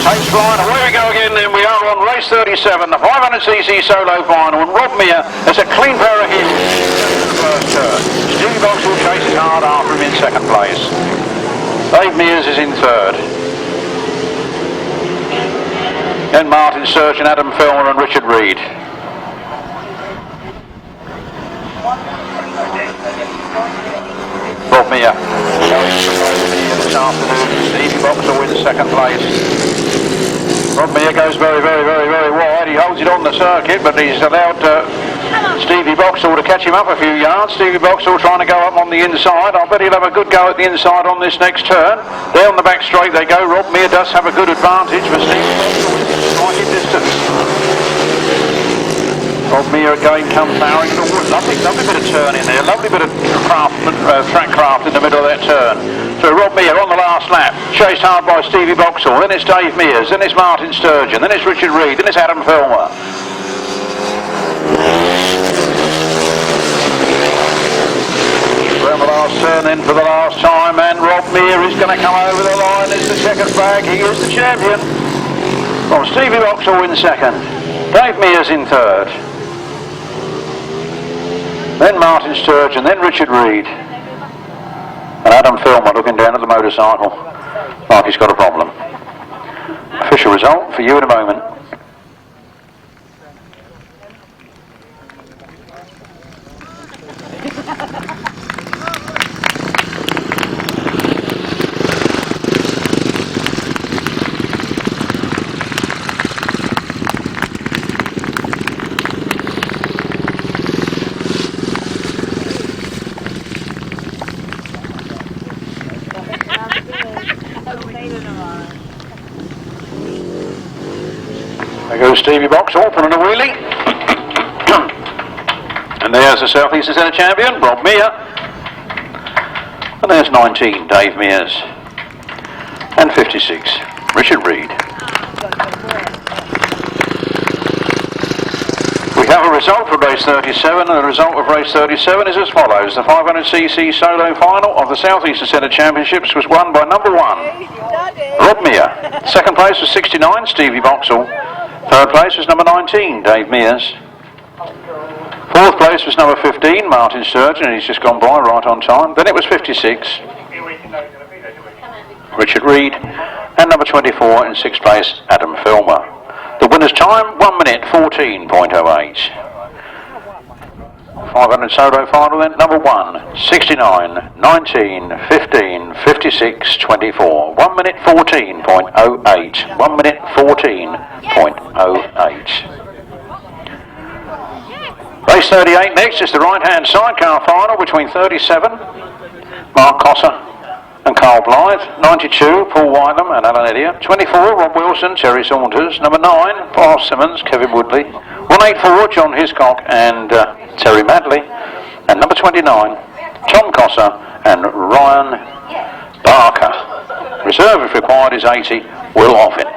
Speaker 1: Takes flying, away we go again, then we are on race 37, the 500cc solo final, and Rob Mear has a clean pair of heels in the first turn. Stevie Boxall chases hard after him in second place. Dave Mears is in third. Then Martyn, Sturgeon, Adam Filmer and Richard Reed. Rob Mear this afternoon. Stevie Boxall wins second place. Rob Mear goes very wide. He holds it on the circuit, but he's allowed Stevie Boxall to catch him up a few yards. Stevie Boxall trying to go up on the inside. I bet he'll have a good go at the inside on this next turn. Down the back straight they go. Rob Mear does have a good advantage, but Stevie Boxall is quite in distance. Rob Mear again comes powering forward. Lovely bit of turn in there. Lovely bit of track craft in the middle of that turn. So Rob Mear on the last lap, chased hard by Stevie Boxall. Then it's Dave Mears. Then it's Martyn, Sturgeon. Then it's Richard Reed. Then it's Adam Filmer. Around the last turn then for the last time, and Rob Mear is going to come over the line. It's the checkered flag. He is the champion. Well, Stevie Boxall in second. Dave Mears in third. Then Martyn, Sturgeon, then Richard Reed. And Adam Filmer looking down at the motorcycle like he's got a problem. Official result for you in a moment. There goes Stevie Boxall putting a wheelie. And there's the South Eastern Centre champion, Rob Mear. And there's 19, Dave Mears. And 56, Richard Reed. We have a result for race 37, and the result of race 37 is as follows. The 500cc solo final of the South Eastern Centre Championships was won by number 1, Rob Mear. Second place was 69, Stevie Boxall. Third place was number 19, Dave Mears. Fourth place was number 15, Martyn, Sturgeon, and he's just gone by right on time. Then it was 56, Richard Reed, and number 24 in sixth place, Adam Filmer. The winner's time, 1 minute 14.08. 500 solo final then, number 1, 69, 19, 15, 56, 24. 1 minute 14.08. 1 minute 14.08. Race 38 next is the right-hand sidecar final between 37, Mark Cossar, and Carl Blyth. 92, Paul Whitelam and Alan Elliott. 24, Rob Wilson, Terry Saunters. Number 9, Paul Simmons, Kevin Woodley. 184, John Hiscock and Terry Madley. And number 29, Tom Cossar and Ryan Barker. Reserve, if required, is 80, Will Offen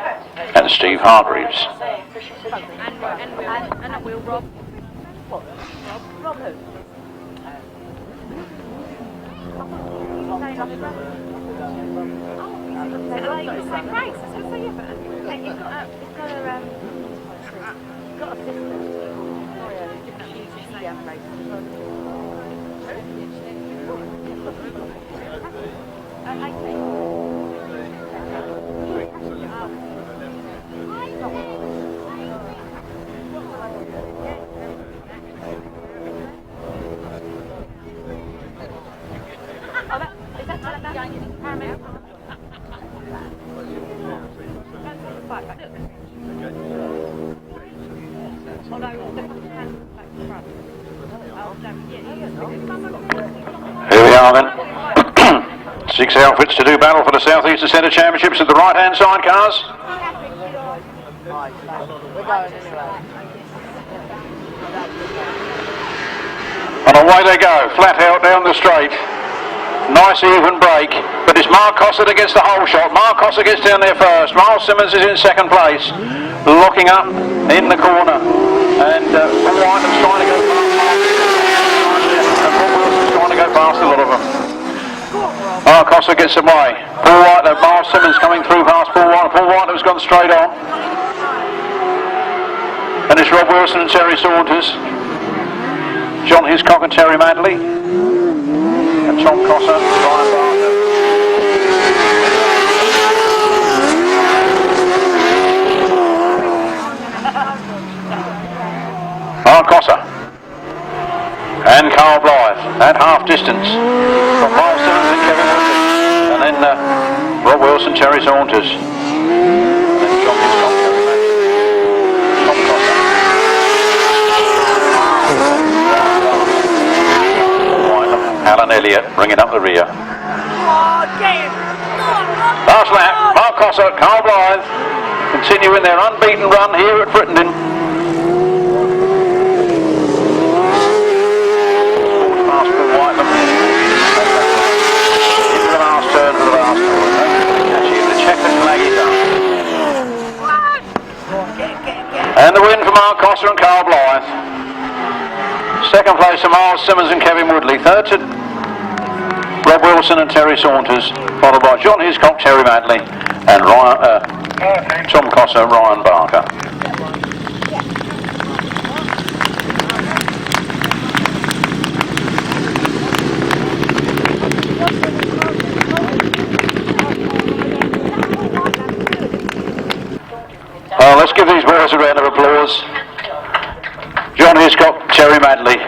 Speaker 1: and Steve Hargreaves.
Speaker 2: And a wheel, Rob.
Speaker 3: Rob who?
Speaker 2: Same race, I was going to say, yeah, but it's got a sister. Oh yeah, she's young race.
Speaker 1: Here we are then. 6 outfits to do battle for the South Eastern Centre Championships at the right-hand side cars. And away they go, flat out down the straight. Nice even break, but it's Mark Cossar that gets the whole shot. Mark Cossar gets down there first. Miles Simmons is in second place, locking up in the corner. And Paul Whitelam's trying to go past. And Paul Wilson's trying to go past a lot of them. Mark Cossar gets away. Paul Whitelam, Miles Simmons coming through past Paul Whitelam. Paul Whitelam's gone straight on. And it's Rob Wilson and Terry Saunters. John Hiscock and Terry Madley. And Tom Cossar, Ryan Barker. Mark Cossar and Carl Blyth at half distance from Miles Simmons and Kevin Woodley, and then Rob Wilson, Terry Saunters, and then John Hiscock, Terry Madley, Tom Cossar. Alan Elliott bringing up the rear. Last lap, Mark Cossar, Carl Blyth continuing their unbeaten run here at Frittenden. Past Paul Whitelam into the last turn for the last corner. Catchy in the checkers flag is up. And the win for Mark Cossar and Carl Blyth. Second place to Miles Simmons and Kevin Woodley. Third to Rob Wilson and Terry Saunters, followed by John Hiscock, Terry Madley, and Tom Cossar, Ryan Barker. Let's give these boys a round of applause. John Hiscock, Terry Madley,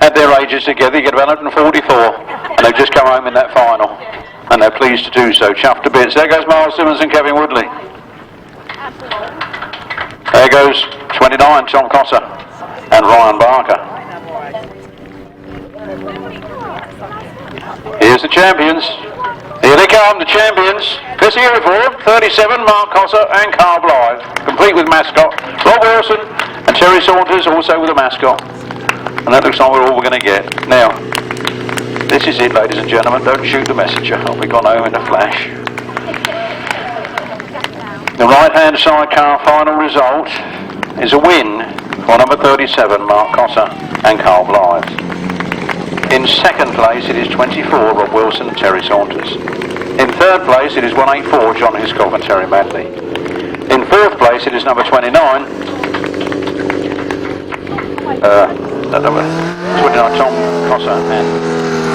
Speaker 1: at their ages together, you get about 144, and they've just come home in that final, and they're pleased to do so, chuffed to bits. There goes Miles Simmons and Kevin Woodley. There goes 29, Tom Cossar and Ryan Barker. Here's the champions. Here they come, the champions. This uniform, 37, Mark Cossar and Carl Blyth, complete with mascot. Rob Wilson and Terry Saunters also with a mascot. And that looks like we're all we're going to get. Now, this is it, ladies and gentlemen. Don't shoot the messenger. I'll be gone home in a flash. The right-hand side car final result is a win for number 37, Mark Cossar and Carl Blyth. In second place, it is 24, Rob Wilson and Terry Saunters. In third place, it is 184, John Hiscock and Terry Madley. In fourth place, it is number 29, number 29, Tom Cossar and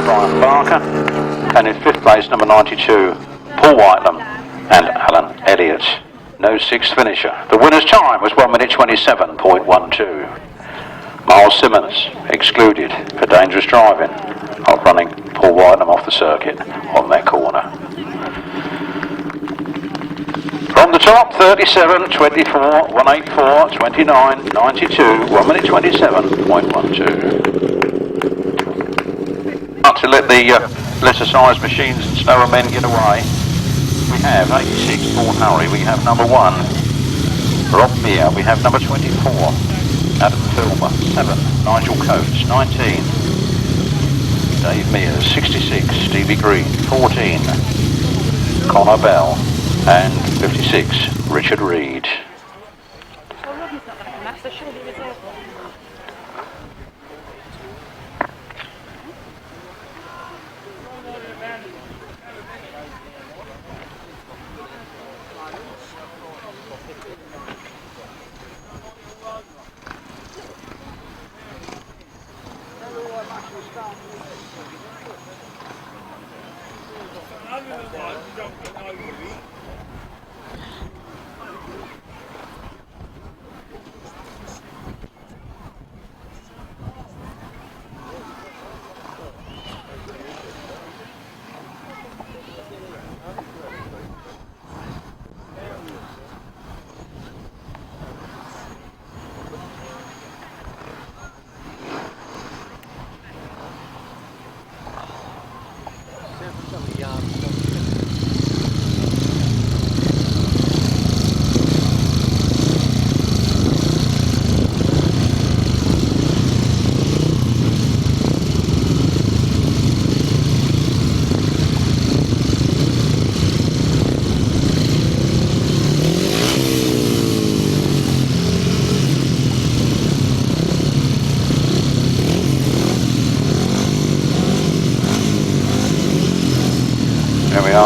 Speaker 1: Ryan Barker. And in fifth place, number 92, Paul Whitelam and Alan Elliott. No sixth finisher. The winner's time was 1 minute 27.12. Miles Simmons excluded for dangerous driving, outrunning Paul Whitelam off the circuit on that corner. From the top, 37, 24, 184, 29, 92, 1 minute 27.12. To let the lesser sized machines and slower men get away. We have 86, Paul Hurry. We have number 1, Mear. We have number 24, Adam Filmer. 7, Nigel Coates. 19, Dave Mears. 66, Stevie Green. 14, Connor Bell. And 56, Richard Reed.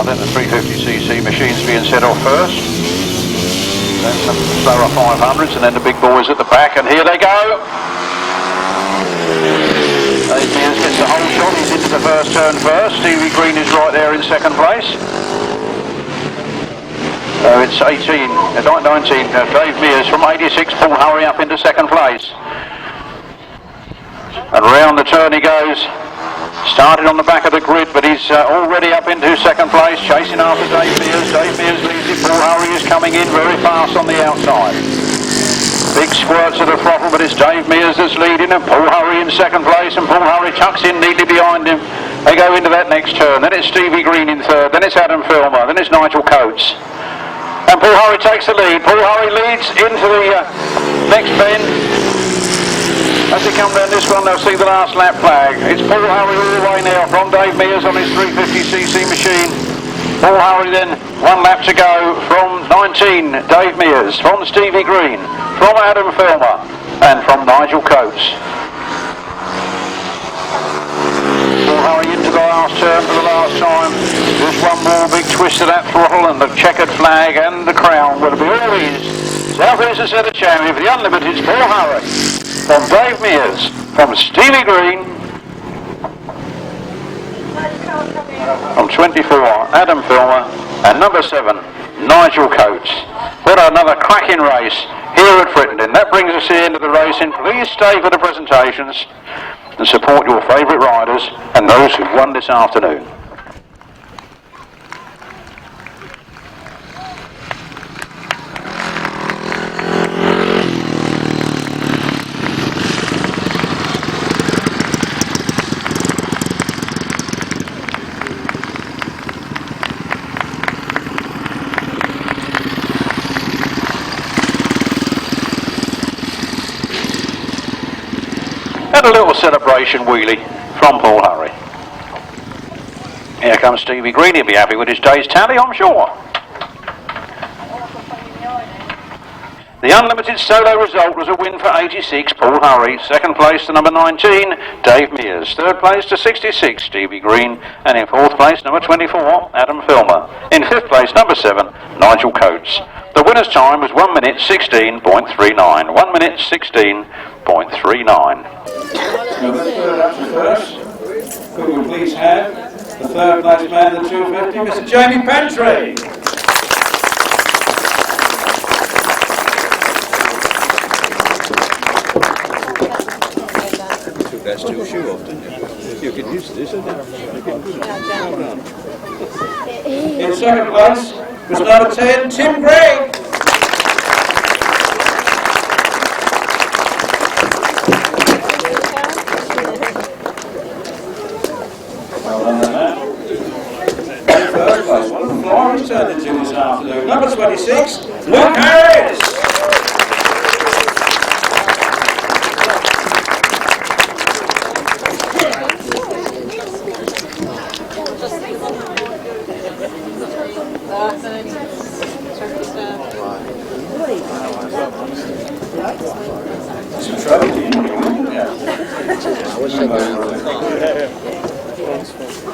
Speaker 1: Then the 350cc machines being set off first, then some slower 500s, and then the big boys at the back, and here they go. Dave Mears gets the whole shot. He's into the first turn first. Stevie Green is right there in second place. So it's 19, Dave Mears from 86, Paul Hurry up into second place. And round the turn he goes. Started on the back of the grid, but he's already up into second place, chasing after Dave Mears. Dave Mears leads it. Paul Hurry is coming in very fast on the outside. Big squirts of the throttle, but it's Dave Mears that's leading, and Paul Hurry in second place, and Paul Hurry tucks in neatly behind him. They go into that next turn. Then it's Stevie Green in third, then it's Adam Filmer, then it's Nigel Coates. And Paul Hurry takes the lead. Paul Hurry leads into the next bend. As they come down this one, they'll see the last lap flag. It's Paul Hurry all the way now from Dave Mears on his 350cc machine. Paul Hurry then, 1 lap to go from 19, Dave Mears, from Stevie Green, from Adam Filmer, and from Nigel Coates. Paul Hurry into the last turn for the last time. Just one more big twist of that throttle, and the checkered flag and the crown will be all his. South East has set a champion for the Unlimiteds, Paul Hurry. From Dave Mears, from Stevie Green, from 24, Adam Filmer, and number 7, Nigel Coates. What another cracking race here at Frittenden. That brings us to the end of the racing. Please stay for the presentations and support your favourite riders and those who've won this afternoon. And a little celebration wheelie from Paul Hurry. Here comes Stevie Green. He'll be happy with his day's tally, I'm sure. The Unlimited solo result was a win for 86, Paul Hurry. Second place to number 19, Dave Mears. Third place to 66, Stevie Green. And in fourth place, number 24, Adam Filmer. In fifth place, number 7, Nigel Coates. The winner's time was 1 minute 16.39. 1 minute 16.39. Now let's put it up to first. Could we please have the third place man in the 250, Mr. Jamie Pantry. Took that steel shoe off, didn't you? You get used to this, isn't it? In second place was number 10, Tim Gregg. Well done on that. 26, Luke Harris.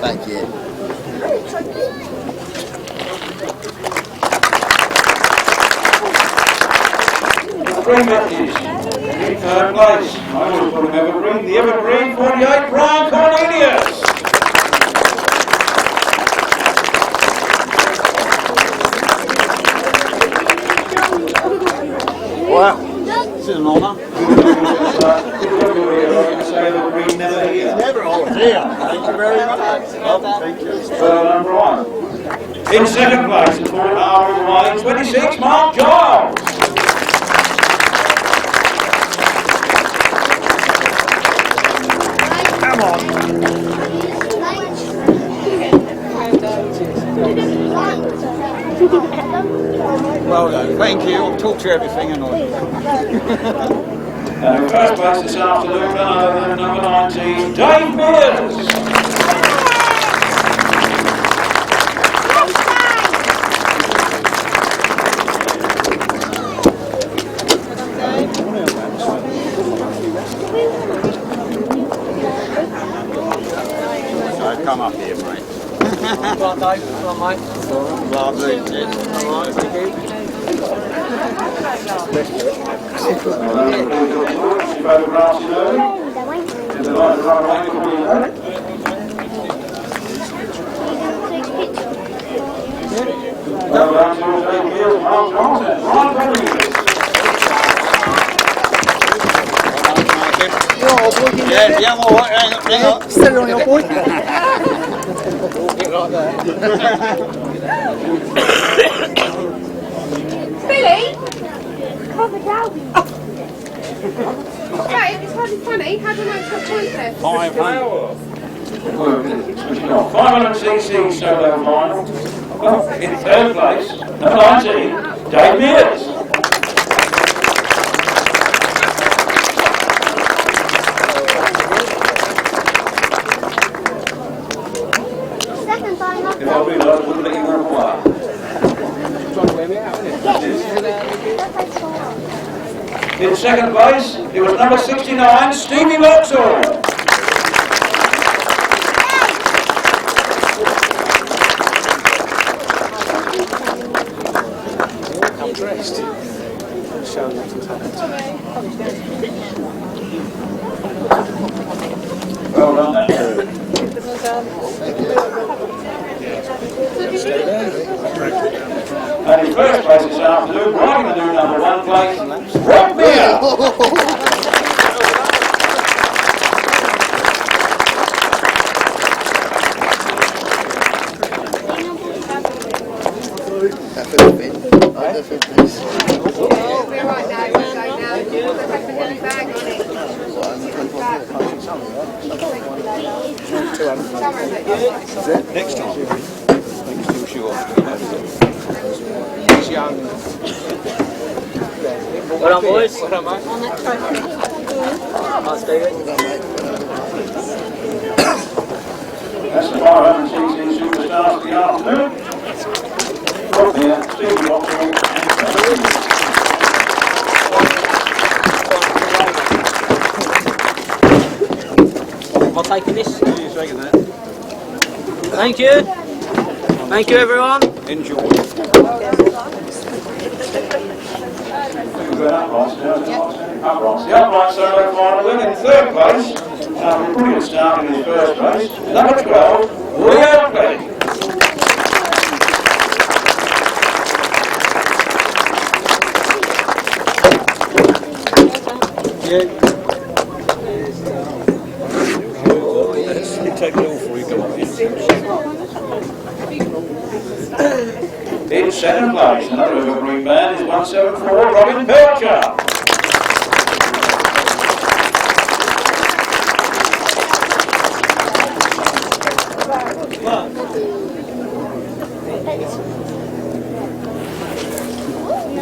Speaker 7: Thank you.
Speaker 1: Green matches. In third place, I always put him evergreen, the evergreen 48, Brian Cornelius.
Speaker 7: Wow, this is an honour. Never always here. Thank you very much. Thank you.
Speaker 1: Number 1. In second place, in 4.5 away, 26, Mark Giles.
Speaker 7: Come on. Well done. Thank you. I'll talk to you everything and all.
Speaker 1: In first place this afternoon, number 19, Dave Mears.
Speaker 7: Come up here, mate. Come on, Dave. Come on, mate. Lovely. All right, thank you. Yeah, all right. Hang on. Sit on your boy.
Speaker 2: Billy! Cover down. Dave, it's hardly funny. How do you know it's not pointless?
Speaker 1: 500cc solo final. In third place, number 19, Dave Mears.
Speaker 3: Second final.
Speaker 1: If I realised I wouldn't let you walk away. In second place, it was number 69, Stevie Vauxhall. Well done there. And in first place this afternoon, riding the new number 1 place, Rodney.
Speaker 7: Next time. Make still sure. He's young. Well done, boys. Well done, mate. Nice, David.
Speaker 1: That's the 500cc superstars of the afternoon. Rodney, Stevie Vauxhall,
Speaker 8: Am I taking this? Thank you. Thank you, everyone.
Speaker 7: Enjoy.
Speaker 1: The upright solo final win in third place, after a brilliant start in his first place, number 12, Oakley.
Speaker 7: Oh, yes. You take it all for you, come on.
Speaker 1: In second place, another evergreen band is 174, Robin Belcher.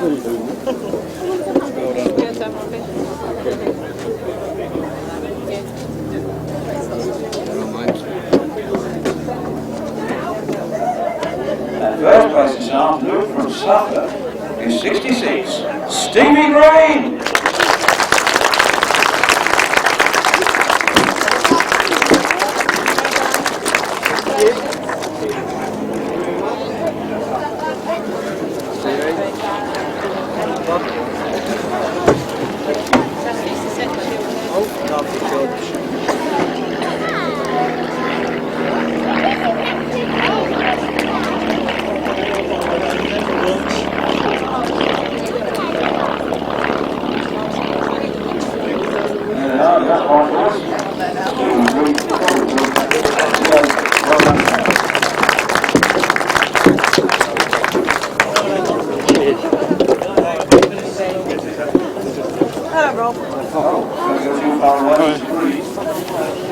Speaker 1: And first place this afternoon from Suffolk is 66, Stevie Green.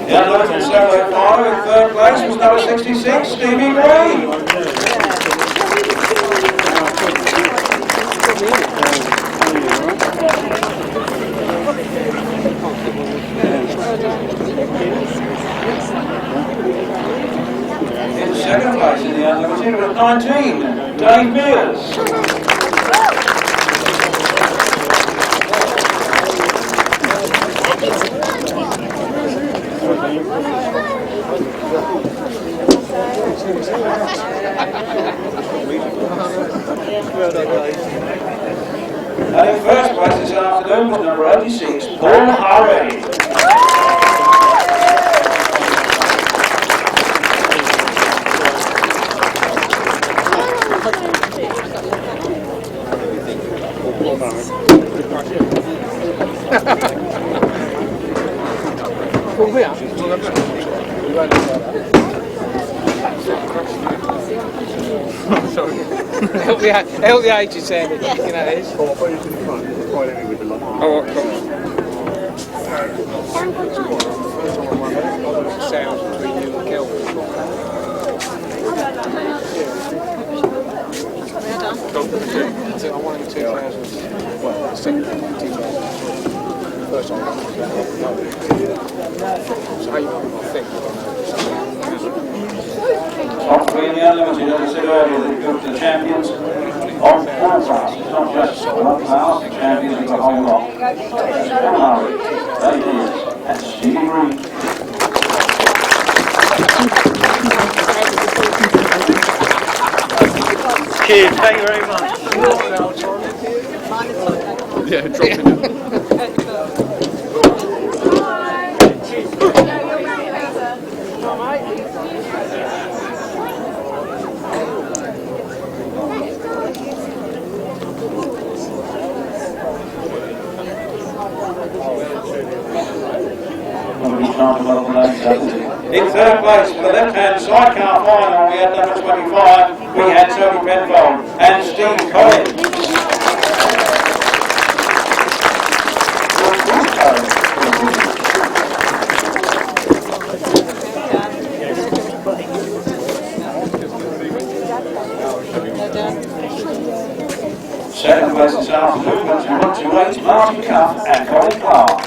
Speaker 1: Yeah, look at Sarah 5 in third place was number 66, Stevie Green. In second place in the unlimited with 19, Dave Mears. And in first place this afternoon was number 86, Paul Hargreaves.
Speaker 7: Help the ages there, you know it is.
Speaker 6: Oh, I thought you was in the front. Quite heavy with the lump.
Speaker 7: Oh, what sounds between you and Kelvin. So I won in 2000. Well, the second one in 2000. First time I won. So I think.
Speaker 1: Oakley in the unlimited, as I said earlier, they go to the champions of all classes, not just one class, the champions of the whole lot. Marley, Naden, and Stevie Green. Cheers, thank you very much.
Speaker 6: Yeah, dropping it.
Speaker 1: In third place for the left-hand sidecar final, we had number 25, we had W.Penfold and S.Colvin. Second place this afternoon goes to 128, Martyn and Colin Clark.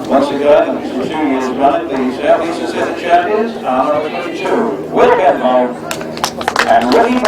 Speaker 1: Once again, for 2 years running, the Southeast Assistant Champions are number 22, W.Penfold and Rodney.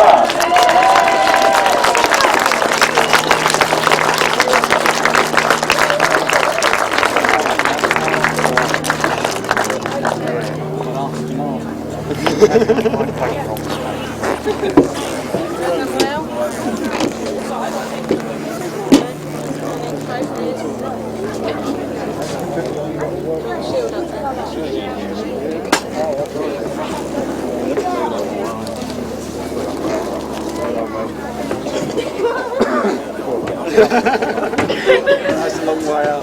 Speaker 7: That's a long way out.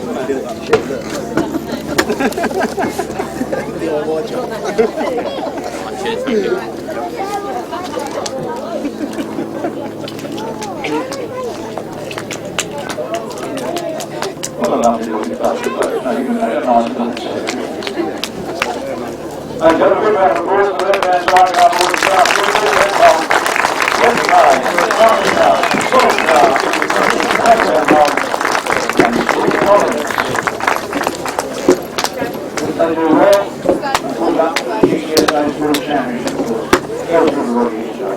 Speaker 1: What a lovely looking bucket boat. No, you had a nice little set. And got a good round of course, the left hand side car for the south. Yes, guys. They do well. Pulled up the GCSA's World Championship course. Goes to the rookie show.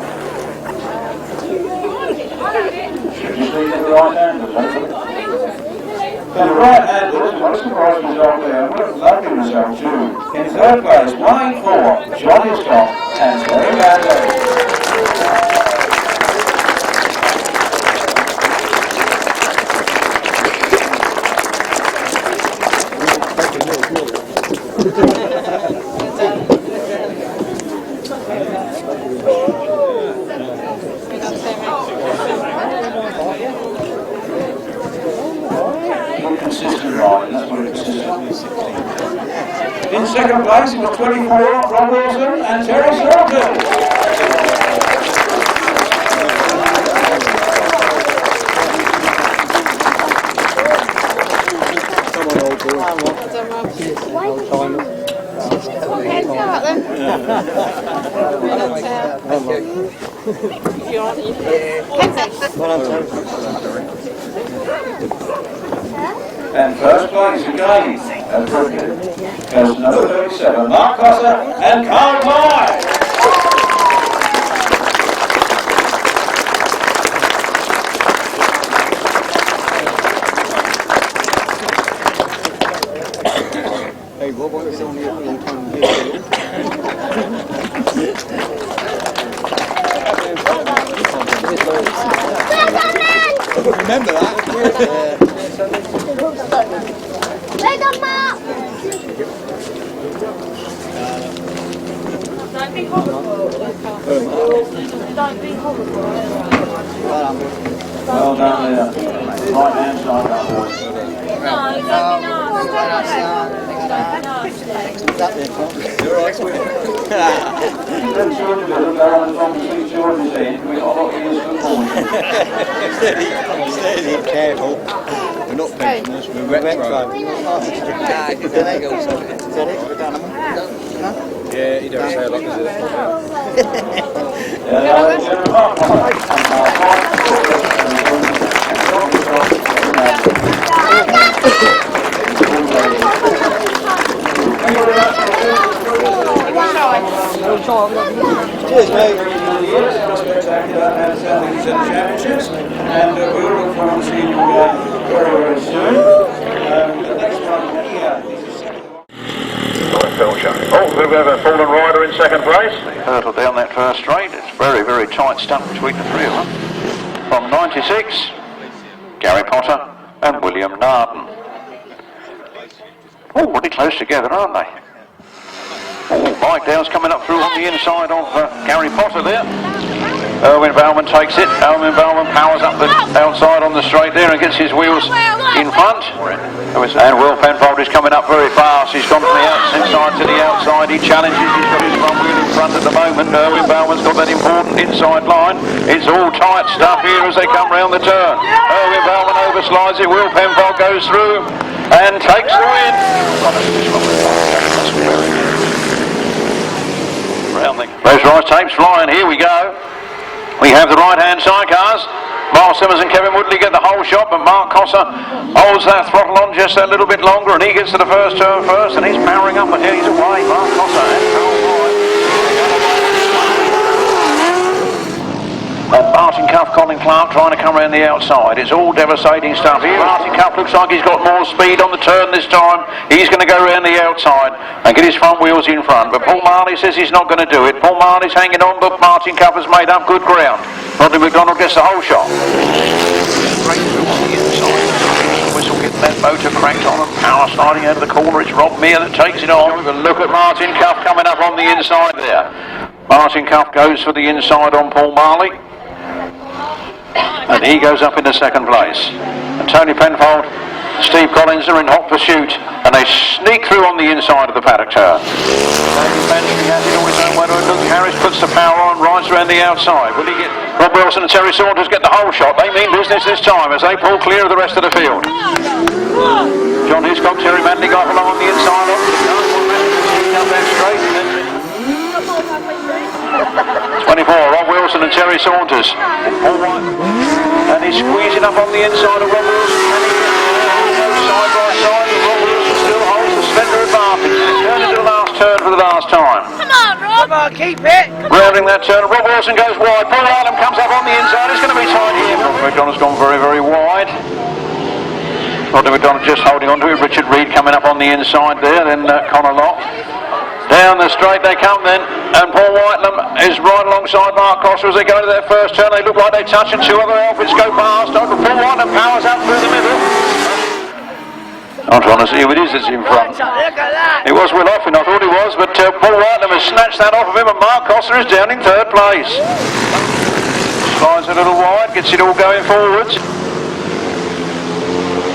Speaker 1: Should you see the right handers, hopefully? The right handers, what a surprise result there. What a lovely result too. In third place, Wayne 4, John Hiscock and Terry Madley. Consistent riding, that's what it consistent. In second place, we've got 24, Ron Wilson and Terry Saunters. And first place again, goes number 37, Mark Cossar and Carl Blyth.
Speaker 7: Hey, Rob, I was only a long time here. Remember that?
Speaker 3: Where's the map?
Speaker 2: Don't be horrible. Don't be horrible.
Speaker 1: Well done there. Right hand side up.
Speaker 2: No, don't
Speaker 7: You're right, sweetie.
Speaker 1: Then Sturgeon will go on from St. George's End. We've got a lot of ears for the morning.
Speaker 7: Steady, careful. We're not pensioners, we're retro. Yeah, he don't say a lot, does Cheers, mate.
Speaker 1: Spectacular and championships, and we look forward to seeing you very, very soon. The next one here is the second one. Oh, we've got a fallen rider in second place. They hurtled down that first straight. It's very, very tight stuff between the three of them. From 96, Gary Potter and William Naden. Oh, really close together, aren't they? Oh, Mike Dow's coming up through on the inside of Gary Potter there. Erwin Balman takes it. Erwin Balman powers up the outside on the straight there and gets his wheels in front. And W.Penfold is coming up very fast. He's gone from the inside to the outside. He challenges. He's got his front wheel in front at the moment. Erwin Balman's got that important inside line. It's all tight stuff here as they come round the turn. Erwin Balman overslides it. W.Penfold goes through and takes the win. Those right tapes flying. Here we go. We have the right-hand sidecars. Simmons and Kevin Woodley get the whole shot, but Mark Cossar holds that throttle on just a little bit longer, and he gets to the first turn first, and he's powering up, and he's away. Mark Cossar and Carl Blyth. And Martin Cuff, Colin Clark trying to come around the outside. It's all devastating stuff here. Martin Cuff looks like he's got more speed on the turn this time. He's going to go around the outside and get his front wheels in front. But Paul Marley says he's not going to do it. Paul Marley's hanging on, but Martin Cuff has made up good ground. Rodney McDonald gets the whole shot. Great through on the inside. Whistle getting that motor cranked on and power sliding out of the corner. It's Rob Mear that takes it on. But look at Martin Cuff coming up on the inside there. Martin Cuff goes for the inside on Paul Marley. And he goes up into second place. And T.Penfold Steve Collins are in hot pursuit, and they sneak through on the inside of the paddock turn. David Bentley has it all his own way to look. Harris puts the power on, rides around the outside. Will he get... Rob Wilson and Terry Saunters get the whole shot. They mean business this time as they pull clear of the rest of the field. John Hiscock, Terry Madley got along on the inside of up that straight. 24, Rob Wilson and Terry Saunters. All right. And he's squeezing up on the inside of Rob Wilson. And he goes side by side. And Rob Wilson still holds the slender advantage. He's turned into the last turn for the last time.
Speaker 2: Come on, Rob!
Speaker 4: Come on, keep it!
Speaker 1: Rounding that turn, Rob Wilson goes wide. Paul Whitelam comes up on the inside. It's going to be tight here. McDonald's gone very, very wide. Rodney McDonald just holding on to it. Richard Reed coming up on the inside there. Then Connor Locke. Down the straight they come then, and Paul Whitelam is right alongside Mark Cossar as they go into their first turn. They look like they touch and two other outfits go past. Paul Whitelam powers up through the middle. I'm trying to see who it is that's in front.
Speaker 4: Look at that!
Speaker 1: It was Will Offen, I thought he was, but Paul Whitelam has snatched that off of him, and Mark Cossar is down in third place. Slides a little wide, gets it all going forwards.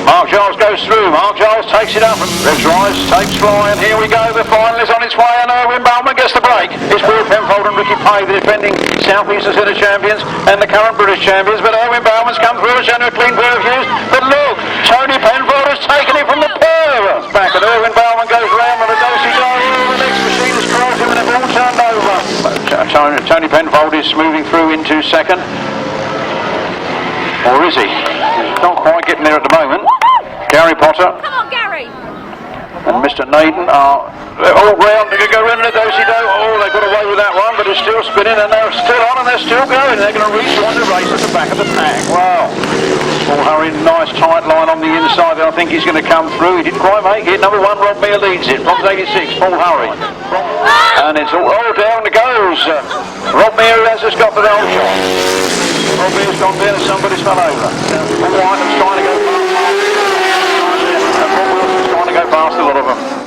Speaker 1: Mark Giles goes through, Mark Giles takes it up and revs rise, takes fly, and here we go, the final is on its way, and Balmans gets the break. It's B.Penfold and Ricky Pay, the defending South East and Centre champions and the current British champions, but Balmans come through and showing a clean pair of views, but look, T.Penfold has taken it from the pair. Back and Balmans goes round and a dosey goes, the next machine has crossed him and they've all turned over. T.Penfold is moving through into second. Or is he? He's not quite getting there at the moment. Gary Potter.
Speaker 2: Come on, Gary!
Speaker 1: And Mr. Naden are all round to go round in a dosey-do. Oh, they got away with that one, but it's still spinning and they're still on and they're still going. They're going to rejoin the race at the back of the pack. Wow. Paul Hurry, nice tight line on the inside there. I think he's going to come through. He didn't quite make it. Number 1, Rob Mear leads it. From 86, Paul Hurry. And it's all down it goes. Rob Mear has just got the whole shot. Rob Mear's gone down and somebody's fell over. Paul Whitelam's trying to go past. And Rob Wilson's trying to go past a lot of them.